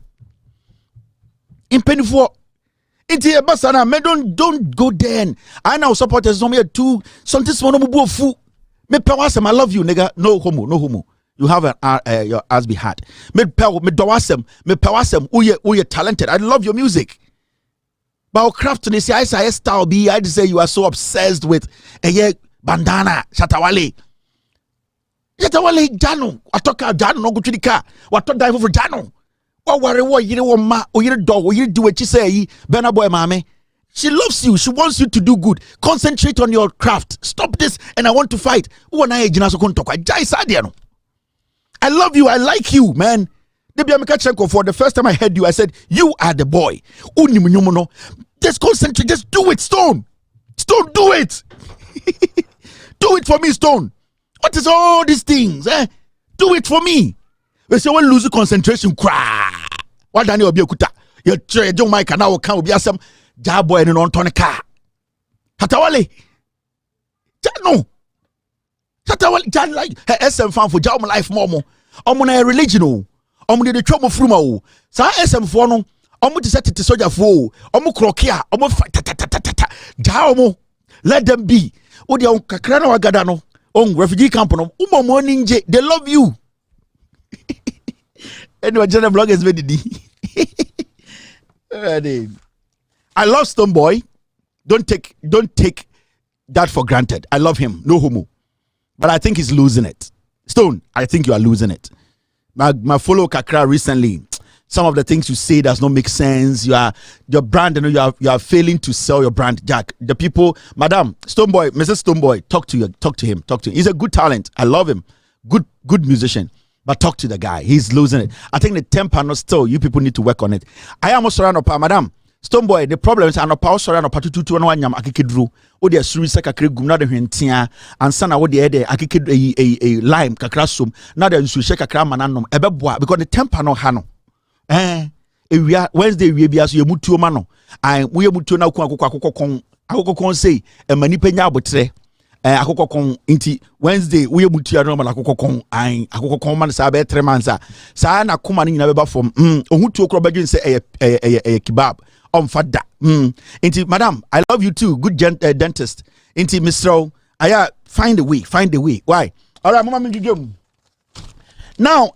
In penny for. Into a basana, me don't go there. I now supporters no me too. Something small no mo fu. Me pewasem, I love you, nigga. No homo. You have your ass be hard. Me pewasem. Uye talented. I love your music. But craft they say I style be. I say you are so obsessed with bandana Shatawale. Yet awale Jano. I talk Jano no go to the car. What to dive for Jano? What worry what you want ma or you dog or you do what you say, Benaboy Mame. She loves you. She wants you to do good. Concentrate on your craft. Stop this and I want to fight. I love you. I like you, man. For the first time I heard you, I said, you are the boy. Just concentrate. Just do it, Stone. Stone, do it. Do it for me, Stone. What is all these things? Do it for me. We say, when lose concentration, cry. What Daniel Biokuta? You don't mind, and I will come with some. Jabo and non tonica. Hatawale. No. Hatawale. Jan like SM fan for Jam life momo. Omuna religion. Omu de trouble frumo. Sa SM for no. Omu to set it to soldier for. Omu krokia. Omu fight. Jaomo. Let them be. Odi on kakrana wagadano. On refugee camp no. Umo ninja. They love you. Anyway, general blog is ready. I love Stone Boy. Don't take that for granted. I love him. No homo. But I think he's losing it. Stone, I think you are losing it. My follow Kakra recently. Some of the things you say does not make sense. Your brand, you are failing to sell your brand, Jack. The people, Madam Stone Boy, Mrs. Stone Boy, talk to him. He's a good talent. I love him. Good musician. But talk to the guy. He's losing it. I think the temper not still. You people need to work on it. I am also around Madam Stone Boy. The problem is I'm not sorry. I'm not tutu no wanyam akikidru. O de suri se kakre gum na de hwentia ansa na wo de akikid a lime kakra som na de nsu she kakra mananom ebeboa because the temper no ha no. Ewia Wednesday wie bia so yemutuo ma no. Ai wo yemutuo na akokokon say emani penya abotre. Akokokon inti Wednesday wo yemutua no ma akokokon ai akokokon man sa be 3 months sa na koma ni nyina beba fom ohutuo kro badwin say kebab on fada inti madam I love you too good dentist inti Mr. Aya find a way why all right mama me now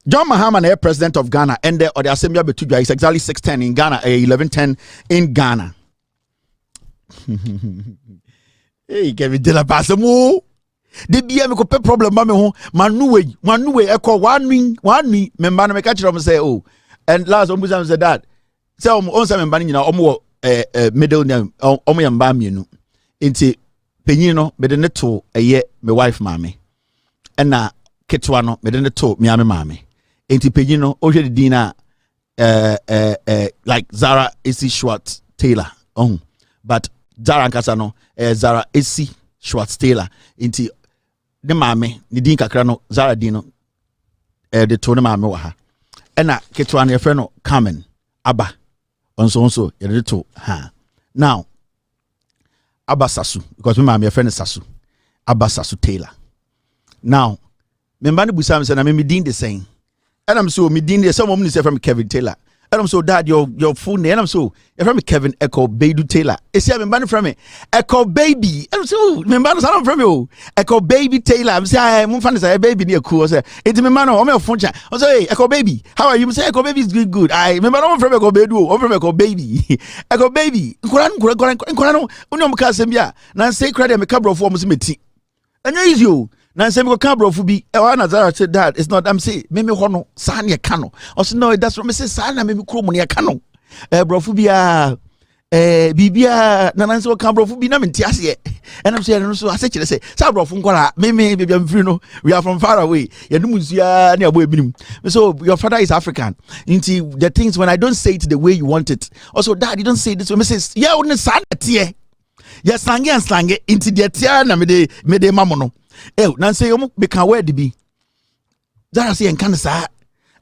John Mahama, president of Ghana, and the assembly between is exactly 6:10 in Ghana, 11:10 in Ghana. Hey, Kevin de la Passamo. The BM ko pe problem ma me ho manuwe eko one win member na me catch them say oh and last on Musam said that say on some member nyina omo middle name omo yamba mienu nti penyin no me de ne to eye me wife mame na ketwa no me de ne to me ame mame nti penyin no o hwe de din na like Zara Esi Schwartz Taylor but Zara nkasa no Zara Esi Schwartz Taylor inti ne mame ne din kakra no Zara din no de to ne mame wa ha ena ketwa ne yefre no Carmen Aba onso ye de to ha now Aba Sasu because me mame yefre ne Sasu Aba Sasu Taylor now me mba ne busa me say na me din de sen and I'm so me din de some woman say from Kevin Taylor. And I'm so dad your full name. And I'm so you're from Kevin Echo Baby Taylor. Is I'm banning from me Echo Baby. And I'm so remember I'm from you Echo Baby Taylor. I'm saying I'm fan say baby near cool. Say it's me man. I'm your phone chat. I say hey Echo Baby. How are you? Say Echo Baby is good. I remember I'm from Echo Baby. I'm from Echo Baby. Echo Baby. Nkorano. Uno mkasembia. Na say credit me cabro for musimeti. And you you. Now say me can bro bi Nazara said that it's not I'm say me hono san ye kano also no that's what me say san na me kro mu ne kano bro bia bibia na say can bro bi na me ntiase and I'm saying so I say kire say sa bro nkwara me baby I'm free no we are from far away ye no musia na abo ebinim so your father is African into the things when I don't say it the way you want it also dad you don't say this way me say yeah on san tie yes slange into the tie na me de mamono Nancy, you make a word be. That say and can say,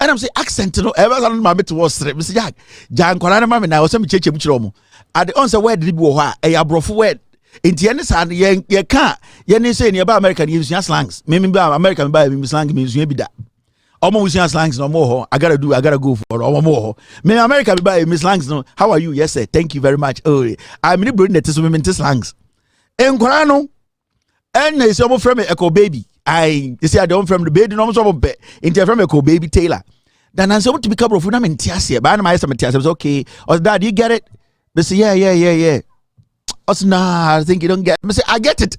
and I'm saying accent no ever on my bit was straight. Mr. Jack, Jan Colana Mamma now, some church of Chiromo. At the answer word did bo a brofu word. In the end, son, ye can't. Ye say about American use your slangs. Maybe American by me slang means you be that. Almost your slangs no more. I gotta go for or more. May America by Miss Langs no. How are you? Yes, sir. Thank you very much. Oh, I'm really bringing the women to slangs. En Colano. And they say, from Echo Baby. You say, I don't from the baby, no, so be into from Echo Baby Taylor. Then I want to become a food. I'm in Tiasia, but I'm Tiasia. Okay. Or dad, you get it? They say, yeah. Also, nah, I think you don't get it. I say, I get it.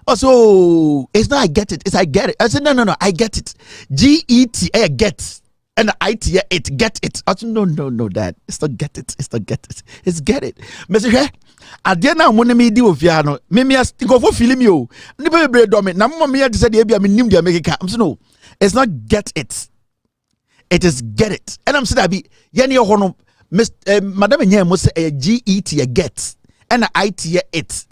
Also, it's not I get it, it's I get it. I said, no, I get it. G-E-T, get. And I-T, it, get it. I said, no, Dad. It's not get it, it's not get it. It's get it. Mr. Hey, at the end of when me deal with Fiano, me as go for film you. Never be dominant. Now, me had said, I'm saying, no, it's not get it. It is get it. And I'm saying, I be, Yanni Hono, Madame Yen must say, G-E-T, get. And I-T, it.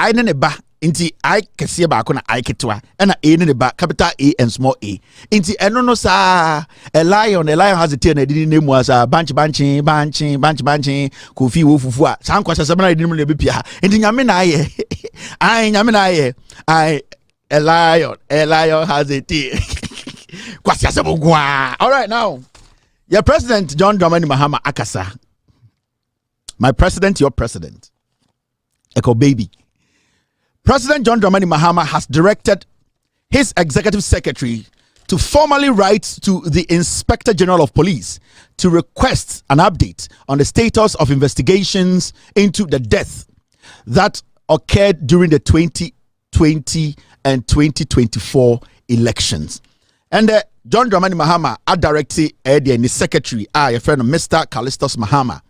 I ne ba inti I kese ba ko na I ketwa and a ne ba capital A and small a inti eno no sa a lion has a tail na di name was a bunch kofi wo fufu a san kwasa se na di name le be pia inti nyame na aye I nyame na aye I a lion has a tail kwasa se bogwa. All right, now your president John Dramani Mahama akasa. My president, your president, Echo baby. President John Dramani Mahama has directed his executive secretary to formally write to the Inspector General of Police to request an update on the status of investigations into the death that occurred during the 2020 and 2024 elections. And John Dramani Mahama had directed the secretary, your friend Mr. Callistus Mahama,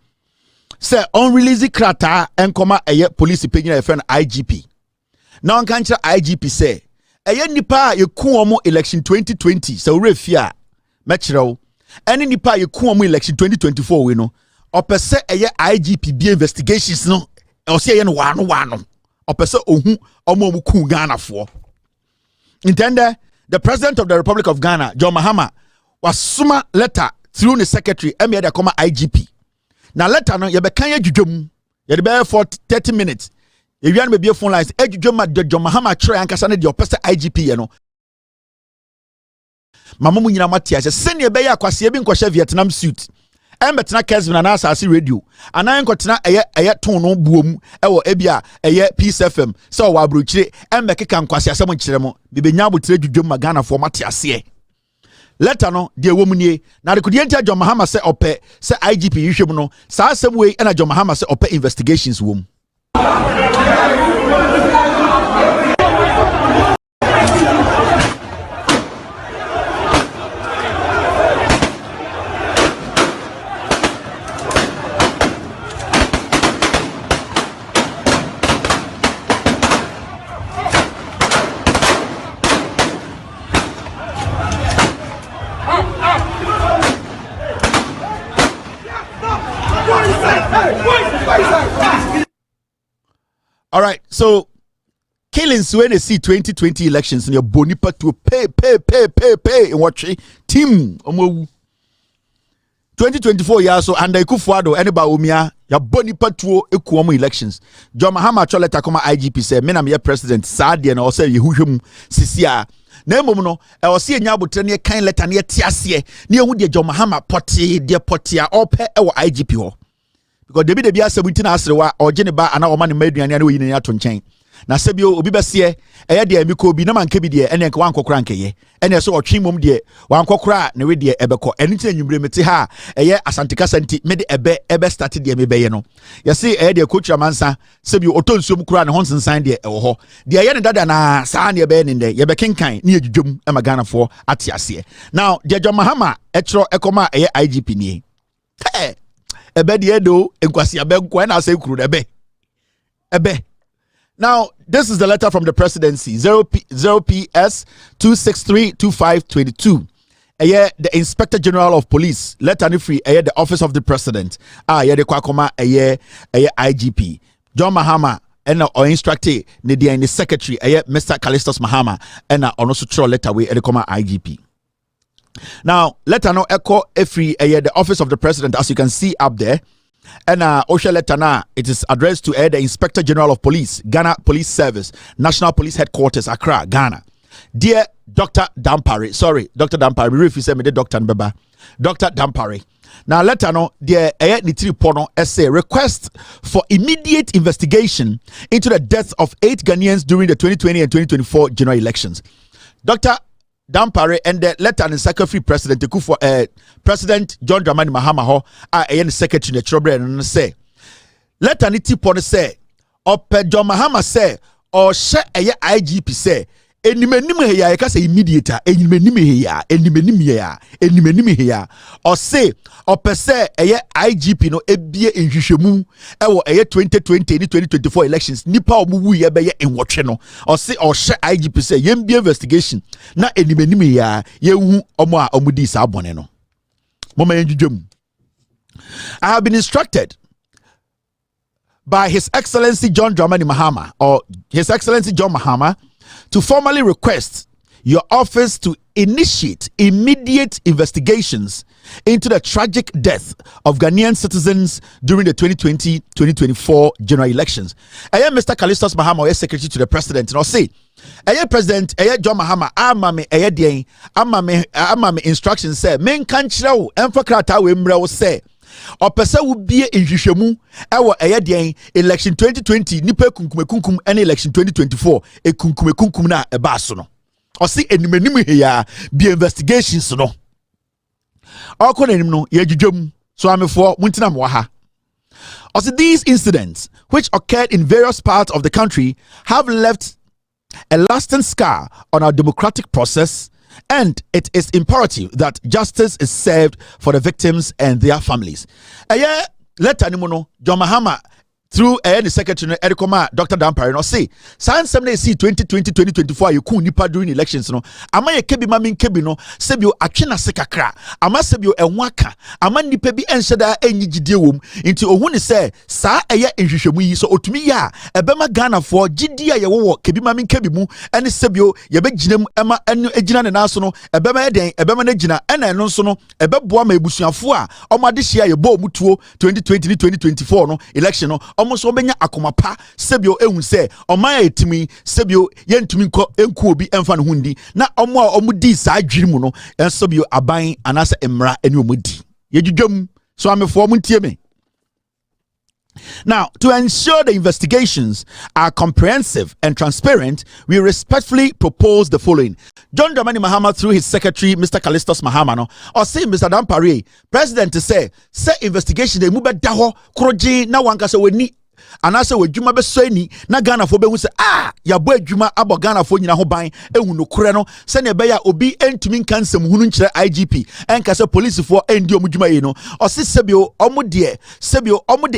say unreleased krata and comma a police opinion, your friend IGP. Now, can't IGP say, a nipa you kuomo election 2020, so refia, metro, any nipa you kuomo election 2024, we know, or per se a IGP be investigations, no, or say one, or per se omu ku Ghana for. Intended, the president of the Republic of Ghana, John Mahama, was suma letter through the secretary, Emir comma IGP. Now, letter no, you be kanya jujum, you be for 30 minutes. If you want to be a phone lines, John Mahama try and Cassandra, your person IGP, you know. Mama Munina Matias, send your bayer Quasiabin Quasha Vietnam suit. I'm betting Casman and Assassi radio. And I am got a tone boom, or Ebia, a year Peace FM. So Wabruchi, and Mekan Quasia, someone Chiremo, be now with John Magana for Matias. Letter no, dear woman ye. Now the could enter John Mahama say ope, say IGP, you should know, sa some way, and a John Mahama say ope investigations womb. All right, so killings when they see 2020 elections in your bonipa to pay in what team 2024 years so and Kufuado anybody umia ya bonipa to ekuomo elections. John Mahama choleta koma IGP say me na me president sadie na o say yehuhwem sisia na emom no e o say nya abotre ne kan letter ne tiase ne ehu de John Mahama poti de potia ope e wo IGP ho. Because debi asɛm na asrewa ɔgye ne ba ana ɔma ne maduane ana oyi ne ato nkyɛn na sɛbio obi bɛseɛ ɛyɛ de amiko bi na manka bi de ɛne nka wankɔkora nkɛyɛ ɛne so ɔtwe mom de wankɔkora ne we de ɛbɛkɔ ɛne nti anwumbre mete ha ɛyɛ asantika santi me de ɛbɛ start de me bɛyɛ no yɛse ɛyɛ de coach Ramansa sɛbio ɔtonsuom kora ne honsensan de ɛwɔ hɔ de ɛyɛ ne dada na saa ne ɛbɛyɛ ne ndɛ yɛbɛkenkan ne yɛdwudwom ɛma Ghanafoɔ ate aseɛ now de John Mahama ɛkyerɛ ɛkɔma ɛyɛ IGP nie now, this is the letter from the presidency 0PS 2632522. The Inspector General of Police letter free the Office of the President. The Kwakoma IGP John Mahama and instructed the secretary Mr. Callistus Mahama and also throw letter way the IGP. Now, letter no echo every the Office of the President, as you can see up there. And Osha letter now, it is addressed to the Inspector General of Police, Ghana Police Service, National Police Headquarters, Accra, Ghana. Dear Dr. Dampare, sorry, Dr. Dampare, if you say me the Dr. Mbeba, Dr. Dampare. Now, letter no, dear Nitri Pono essay request for immediate investigation into the death of 8 Ghanaians during the 2020 and 2024 general elections. Dr. Dampare and the letter and secretary president President John Dramani Mahama ho the secretary the trouble and say letter ni tipo say John Mahama say or share a IGP say enimenim heya ka say immediate enimenim heya enimenim heya or say or per se IGP no ebie nhwehwemu ewo 2020 ni 2024 elections nipa omuwu ye be ye enwotwe no or say or share IGP say yembie investigation na enimenim heya yehu omo a omudi sa abone no mama yenjudwem. I have been instructed by His Excellency John Dramani Mahama or His Excellency John Mahama to formally request your office to initiate immediate investigations into the tragic death of Ghanaian citizens during the 2020-2024 general elections. I am Mr. Callistus Mahama, or Secretary to the President, and I'll say, President, John Mahama, amame instructions say, men can't show, and for Krata, we say, or person will be in Jishemu, our election 2020, Nipe Kunkum, and election 2024, a Kunkum na a basono. Or see any menu here be investigations no. Or no, yejum, so I'm for Muntinam Waha. Or see these incidents, which occurred in various parts of the country, have left a lasting scar on our democratic process. And it is imperative that justice is served for the victims and their families. Let Animono, John Mahama, through the secretary Ericoma, Dr. Dampare, no say, Science 2020-2024, you could nipa during elections. No, Ama ye kebi mamin kebi no, sebio akina sekakra, Ama sebio enwaka, Ama nipebi enshada enyi jidiwum, into ohuni se, sa eye enjishemu so otumi ya, ebema Ghana for jidia ye wo kebi mamin kebi mu, eni sebio yebe jinem ema enu ejina ne naso no, ebema eden, ebema ne jina, ena eno so no, ebe boa ma ebusuafo a, omo ade hia ye bo mutuo 2020-2024 no, election no, almost obenya akomapa sebio ehun se omaya etimi sebio yentumi nko enku obi emfa no hundi na omo a omudi sa adwiri mu no ensobio aban anasa emra eni omudi yedwudwam so amefo omuntie me. Now, to ensure the investigations are comprehensive and transparent, we respectfully propose the following. John Dramani Mahama, through his secretary, Mr. Callistus Mahama, no, or say Mr. Dampare, President to say investigation, they move back daho, kroji, na wankasa weni, and I say we juma be sweni na Ghana fo be hu se ya bo adwuma abo Ghana fo nyina ho ban ehu no kure no se ne be ya obi entumi nkansem hunu nkyere IGP enka se police fo endi omu dwuma yi no ose sebio omu de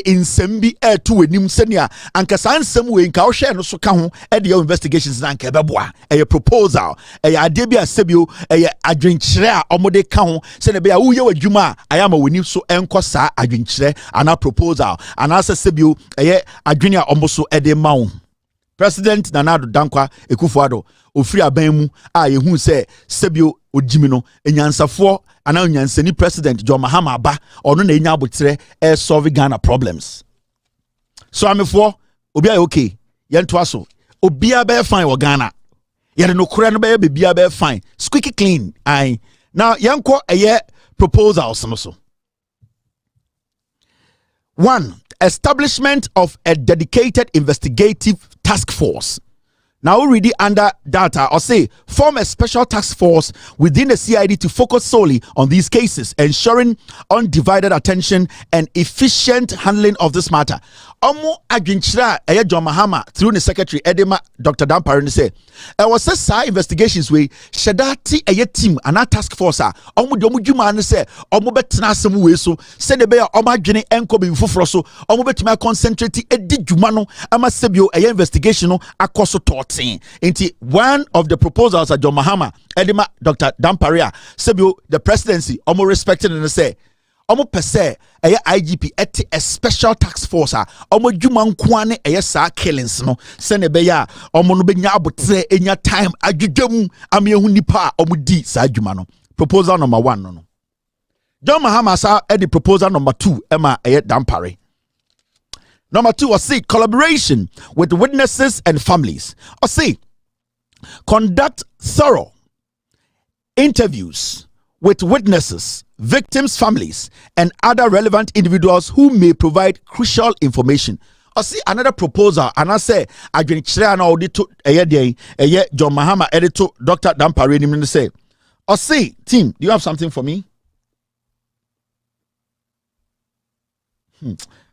nsem bi eto wanim se ne anka sansem we nka wo hwe no so ka ho e de investigations na nka beboa e proposal e ade bi a sebio e adwenkyere a omu de ka ho se ne be ya wo ye wadwuma ayama wani so enko saa adwenkyere ana proposal ana se sebio adwene a omboso ede mawo. President Nana Addo Dankwa Akufo-Addo ofiri aban mu a yehu se sebio odimi no enyansafo ana onyansani President John Mahama aba ono na enya abotre solve Ghana problems. So amefo obi aye okay yento aso obi aba fine wo Ghana yede no kure no be bia aba fine squeaky clean. Ai now yanko proposals no so. 1. Establishment of a dedicated investigative task force. Now already under data or say form a special task force within the CID to focus solely on these cases, ensuring undivided attention and efficient handling of this matter. Omo adwinchira John Mahama through the secretary Edema Dr. Dampare say was say investigations we shedati team and a task force omo de omo dwuma ne say omo betena asem we so se ne be omo adwene enko be foforo so omo betima concentrate edi dwuma no ama sebio investigation no akoso totin into one of the proposals at John Mahama Edema Dr. Dampare sebio the presidency omo respected and say omo pese IGP eti a special task force omo dwuma nkoane saa killings no se ne be ya omo no benya abotre enya time adwudwam amehu nipa omo di saa dwuma no. Proposal number 1 no. John Mahama sa edi proposal number 2 ema Dampare. Number 2 was say collaboration with witnesses and families. Or say conduct thorough interviews with witnesses, victims' families, and other relevant individuals who may provide crucial information. I see another proposal, and I say, I can share an audit to John Mahama editor Dr. Dampare and say, I see, team, do you have something for me?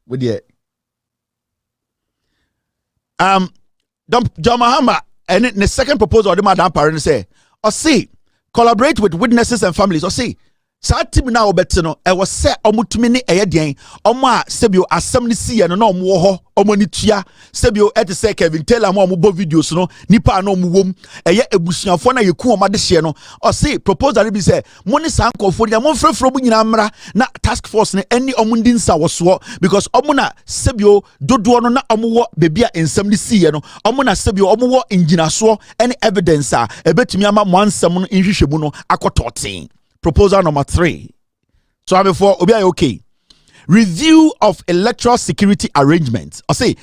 With the John Mahama and the second proposal the madam parent say or see collaborate with witnesses and families or see saa team na obete no e was say omutumi ne eyeden omo a sebio asem ne sie no na omo ho omo ni tua sebio et say Kevin Taylor mo bo videos no nipa na omo wom eye ebusuafo na yeku omo de hye no o see proposal be say mo ne san kofo dia mo frefro bu nyina mra na task force ne any omo ndinsa woso because omo na sebio dodo no na omo wo bebia ensem ne sie no omo na sebio omo wo inginaso any evidence a ebetumi ama mo ansem no nhwehwemu no akototen. Proposal number 3. So I'm before Obi okay. Review of electoral security arrangements. I say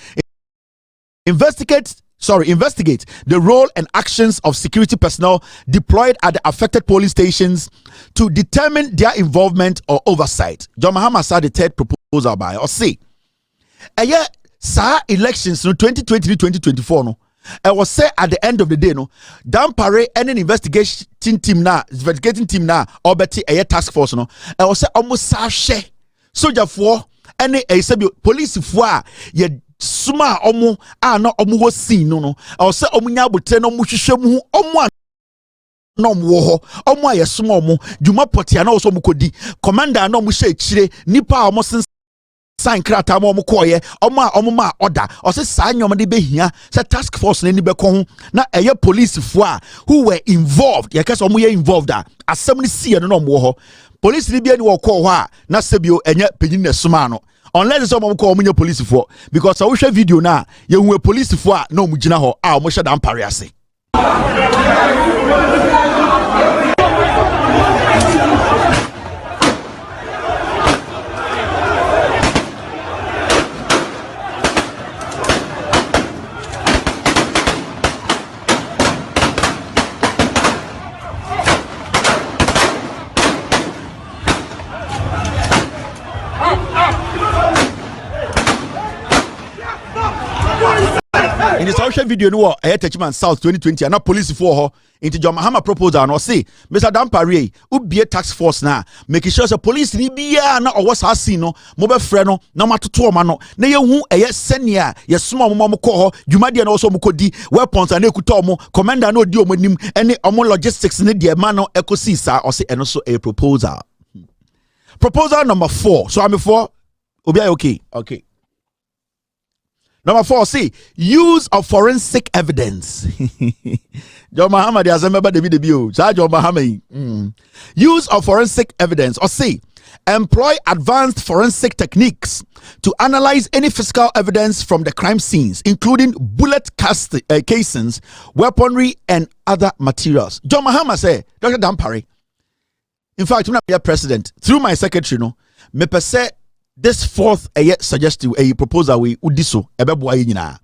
investigate the role and actions of security personnel deployed at the affected polling stations to determine their involvement or oversight. John Mahama said the third proposal by or say elections no 2023-2024 no. I was say at the end of the day, no, Dampare and an investigating team or betty a task force, no, I was say almost sashay soldier for any a police for ye suma omo no omo was seen no I was say omunya botre no muhwehwemu omo no wo omo aye suma omo djuma potia na so mukodi commander no mo hye chire nipa omo sign krata mo koye ma order or say sa nyom de behia say task force na ni be ko ho na eye police fo a who were involved ye kase omo ye involved a asem ni sie no mo ho police ni bia ni wo ko ho a na sebio enye pegin na suma no unless some of omo nye police fo because I hwe video na ye hu police fo a na omo gina ho a omo hye dan pare ase. In the social video, no, I Techman South 2020, and not police for her into John Mahama proposal. And I say, Mr. Dampare, who be a task force now, making sure the police ni be or what's has seen no, mobile friend no matter to mano. Na ye who a yes senior, yes small mama call her, Jumadi and also Mukodi, weapons and Ekutomo, commander no dio monim, any omo logistics in the mano ecosisa, or say, and also a proposal. Proposal number 4. So I'm before, Obi okay. Number 4, see, use of forensic evidence. John Mahama, there's a member David Bio. John Mahama. Use of forensic evidence. Or see, employ advanced forensic techniques to analyze any physical evidence from the crime scenes, including bullet casings, weaponry, and other materials. John Mahama say, Dr. Dampare. In fact, when I'm president, through my secretary, no, me per se. This fourth suggestive proposal we udiso ebeboa nyina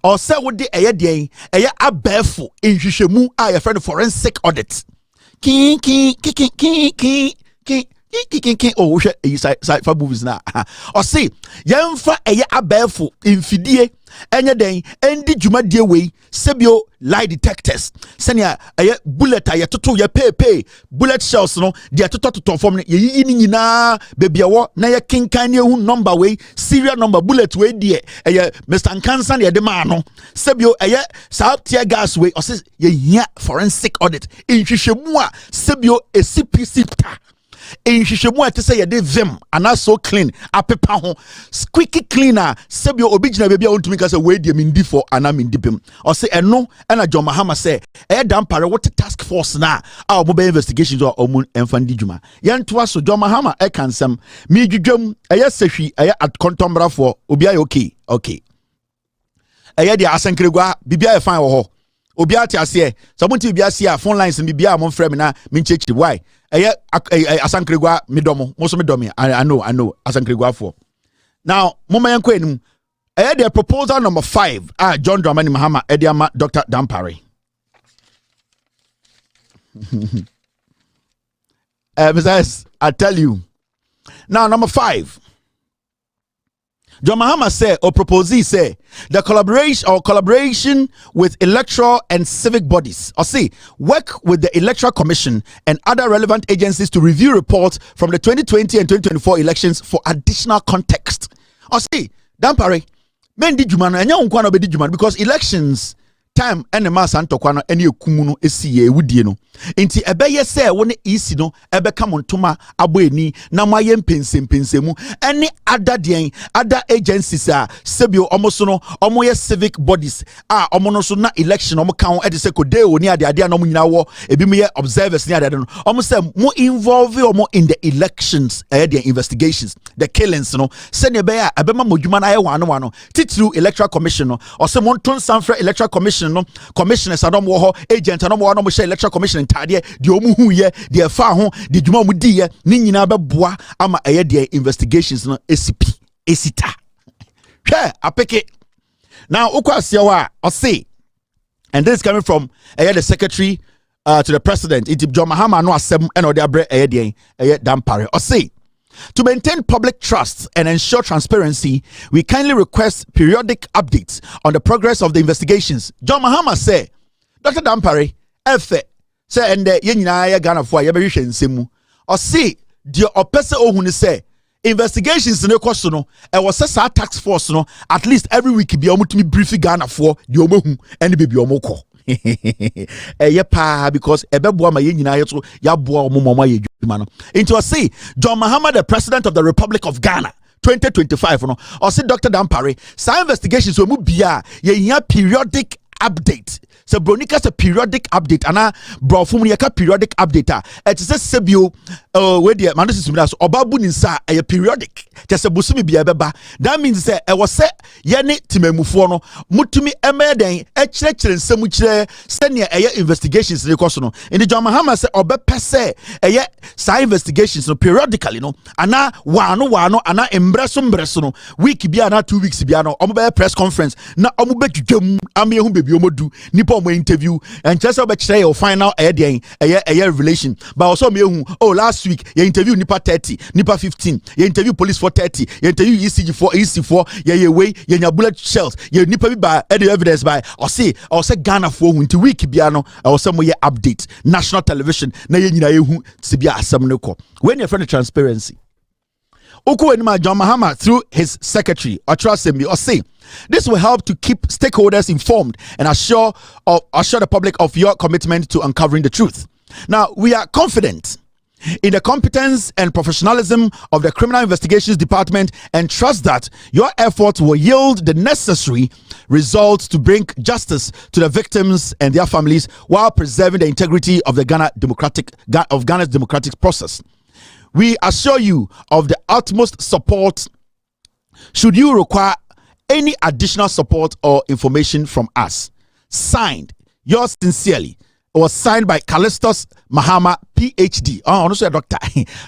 or say would the abefo in hwehwemu a friend forensic audit king oh side for movies na or say yemfa abefo infidie enye den endi dwumadie we sebio lie detectors senia bullet toto pepe bullet shells no dia toto form ne yi ni nyina bebia wo na ye kinkan ne hu number we serial number bullet we die Mr. Nkansa ne de ma no sebio sa tear gas we or say ye hia forensic audit nhwehwemu a sebio CPC ta in shishemu ate say yede vim and so clean apepa ho squeaky cleaner sebio obigina baby ontumi ka say we de mindi for ana mindi pem or say eno na John Mahama say Dampare what task force na our mobile investigations or omun enfandi djuma yentoa so John Mahama kan sem mi dwudwam sehwi at contombra for obi aye okay de asankregwa bibia e fine wo ho obi ate ase someone bibia ase phone lines bibia amon frame na min chechi why asankregwa midomo mo so midomi I know asankregwa for now mama yanko enim the proposal number 5 John Dramani Mahama ediama Dr. Dampare I tell you now number 5 John Mahama say or proposee say the collaboration with electoral and civic bodies or see work with the Electoral Commission and other relevant agencies to review reports from the 2020 and 2024 elections for additional context. Or see Dampare men di juma no enya nkwa no be di juma because elections time and the mass antokwa no ene ekumu no esi ye ewudie no enti ebeye se wo ne isi no ebeka montoma abo eni na maye mpensempensemu any other den other agencies sebio omoso no omoye civic bodies omono so na election omo kan e de se kode oni ade no nyina wo ebi me observers ni ade no omo se mo involve omo in the elections the investigations the killings no se ne be ebema modwuma na ye wano titru electoral commission no o se monton sanfra electoral commission no commissioners adom wo ho agent no mo share electoral commission ntade de omu hu ye de fa ho de dwuma mu di ye ni nyina beboa ama eye de investigations no esita hwe apeke now ukwasia wa o say and this is coming from the secretary to the president John Mahama no asem and o de abre eye dampare o say to maintain public trust and ensure transparency, we kindly request periodic updates on the progress of the investigations. John Mahama say, Dr. Dampare, Efe, say, and the Yenina Ghana for Yaberisha Semu, or see, dear Opesa Ohuni say, investigations in the question, and was a tax force, no, at least every week be almost to me briefly Ghana for the Omohu and the baby Omoko. Because ebeboa ma yenyina yeto yaboa omomoma yedwuma into say John Mahama, the president of the Republic of Ghana 2025 no or say Dr. Dampare sa investigations we mu bia ye periodic update. So Bronika a periodic update ana brofum yaka periodic update it is a sebio we the manus so obabu ninsa a periodic just a busumi bia beba that means say e was say yene timemufo no mutumi emeden e kire nsemu kire senior investigations re koso no in the John Mahama say obepe say sa investigations no periodically no ana wano ana embreso no week bia na 2 weeks bia no omo press conference na omo betwam am yehu bebi omo du nipa omo interview and just about your final revelation but also me last week you interview nipa 30 nipa 15 you interview police for 30 you interview EC4 you way you bullet shells you nipa by evidence by or say Ghana for until week biano or some way update national television na ye nyina yehu sibia asem ne ko when your friend transparency Oku John Mahama through his secretary Otrasemi or say this will help to keep stakeholders informed and assure the public of your commitment to uncovering the truth. Now we are confident in the competence and professionalism of the Criminal Investigations Department and trust that your efforts will yield the necessary results to bring justice to the victims and their families while preserving the integrity of the Ghana's democratic process. We assure you of the utmost support should you require any additional support or information from us. Signed, yours sincerely. It was signed by Callistus Mahama, PhD. Also a doctor.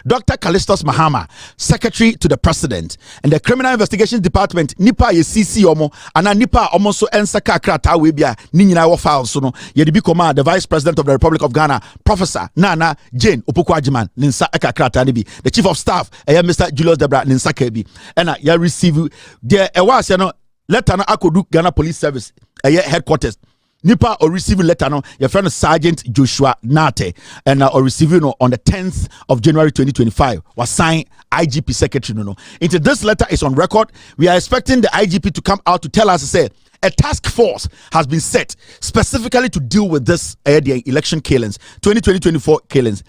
Dr. Callistus Mahama, Secretary to the President. And the Criminal Investigations Department, Nipa ye CC omo, and Nipa omoso ensaka krata webia, ninyina wa files so no. Yedibi Koma, the Vice President of the Republic of Ghana, Professor Nana Jane Opukwajiman, ninsa eka krata nibi. The Chief of Staff, Mr. Julius Debra, ninsa kebi. And ya receive there was letter na akodu Ghana Police Service, headquarters. Nipa or receiving letter no your friend Sergeant Joshua Nate and or receiving on the 10th of January 2025 was signed IGP secretary no. Into this letter is on record. We are expecting the IGP to come out to tell us say a task force has been set specifically to deal with this the election killings 2024 killings.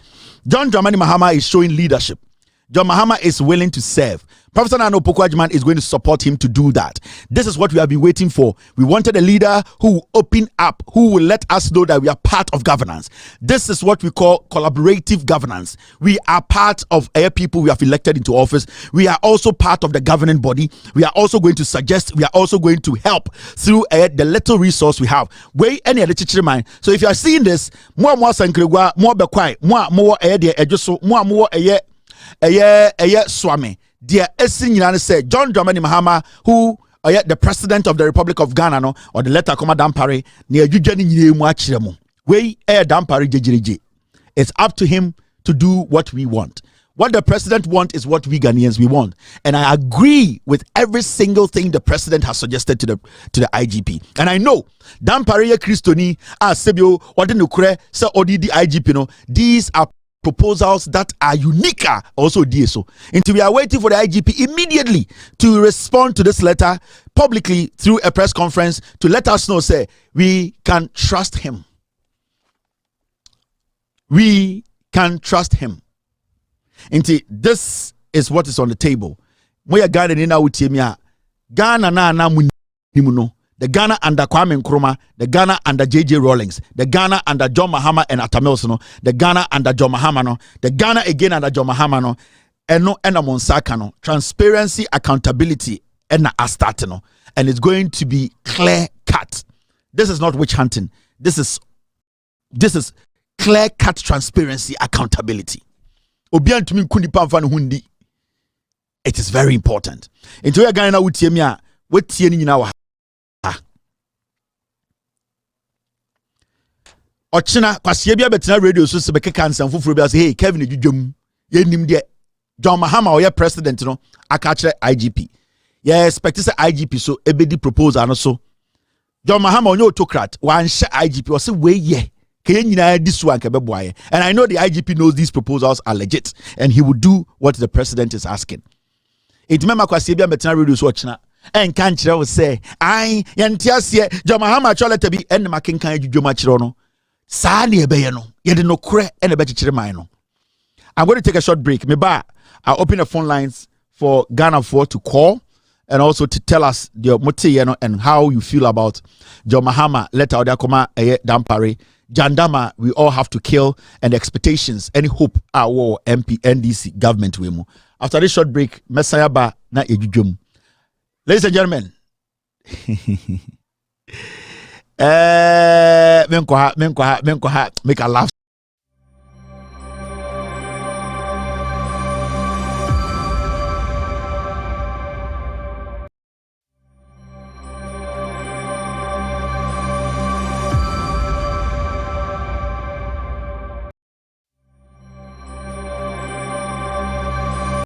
John Dramani Mahama is showing leadership. John Mahama is willing to serve. Professor Nana Opokwajiman is going to support him to do that. This is what we have been waiting for. We wanted a leader who will open up, who will let us know that we are part of governance. This is what we call collaborative governance. We are part of people we have elected into office. We are also part of the governing body. We are also going to suggest, we are also going to help through the little resource we have. Way any other teacher mind. So if you are seeing this, more sankregwa, more bekwai, more ejoso, more swami. Dear Essin said John Dramani Mahama, who the president of the Republic of Ghana, no, or the letter Comma Dampare, near Eugene Mwachiremo. We Dampare Jejiriji. It's up to him to do what we want. What the president wants is what we Ghanaians we want. And I agree with every single thing the president has suggested to the IGP. And I know Dampare Christoni, Sebio, what the Nukre, Sir Odidi IGP, no, these are proposals that are unique also DSO. And we are waiting for the IGP immediately to respond to this letter, publicly through a press conference to let us know, say, we can trust him. We can trust him. Indeed, this is what is on the table. We are Ghana in our Ghana na munimuno. The Ghana under Kwame Nkrumah, the Ghana under JJ Rawlings, the Ghana under John Mahama and Atamilson, the Ghana under John Mahama, no, the Ghana again under John Mahama, no, and no Monsaka, no, transparency, accountability, and Astatino, and it's going to be clear cut. This is not witch hunting. This is clear cut transparency, accountability. Obian to me kundi pamfan hundi. It is very important. Into your Ghana with Yemia, what Tieni in our Ochina kwasiebia betina radio so sebeke kansan foforo bia say hey Kevin Edwudwam ye nim de John Mahama or president no aka kire IGP ye expect say IGP so ebedi proposal no so John Mahama onye autocrat wan hye IGP o say we ye ke nyina di so anka beboaye, and I know the IGP knows these proposals are legit and he would do what the president is asking. It remember kwasiebia betina radio so ochina en kan kire wo say ai ye ntiase John Mahama choleta bi en makenkan Edwudwam akire no. I'm going to take a short break. I'll open the phone lines for Ghana 4 to call and also to tell us the motive and how you feel about John Mahama, Leta Odakoma, Dampare, Jandama, we all have to kill, and expectations, any hope, our MP, NDC government. After this short break, Messiah Ba na Edwudwam. Ladies and gentlemen, make a laugh.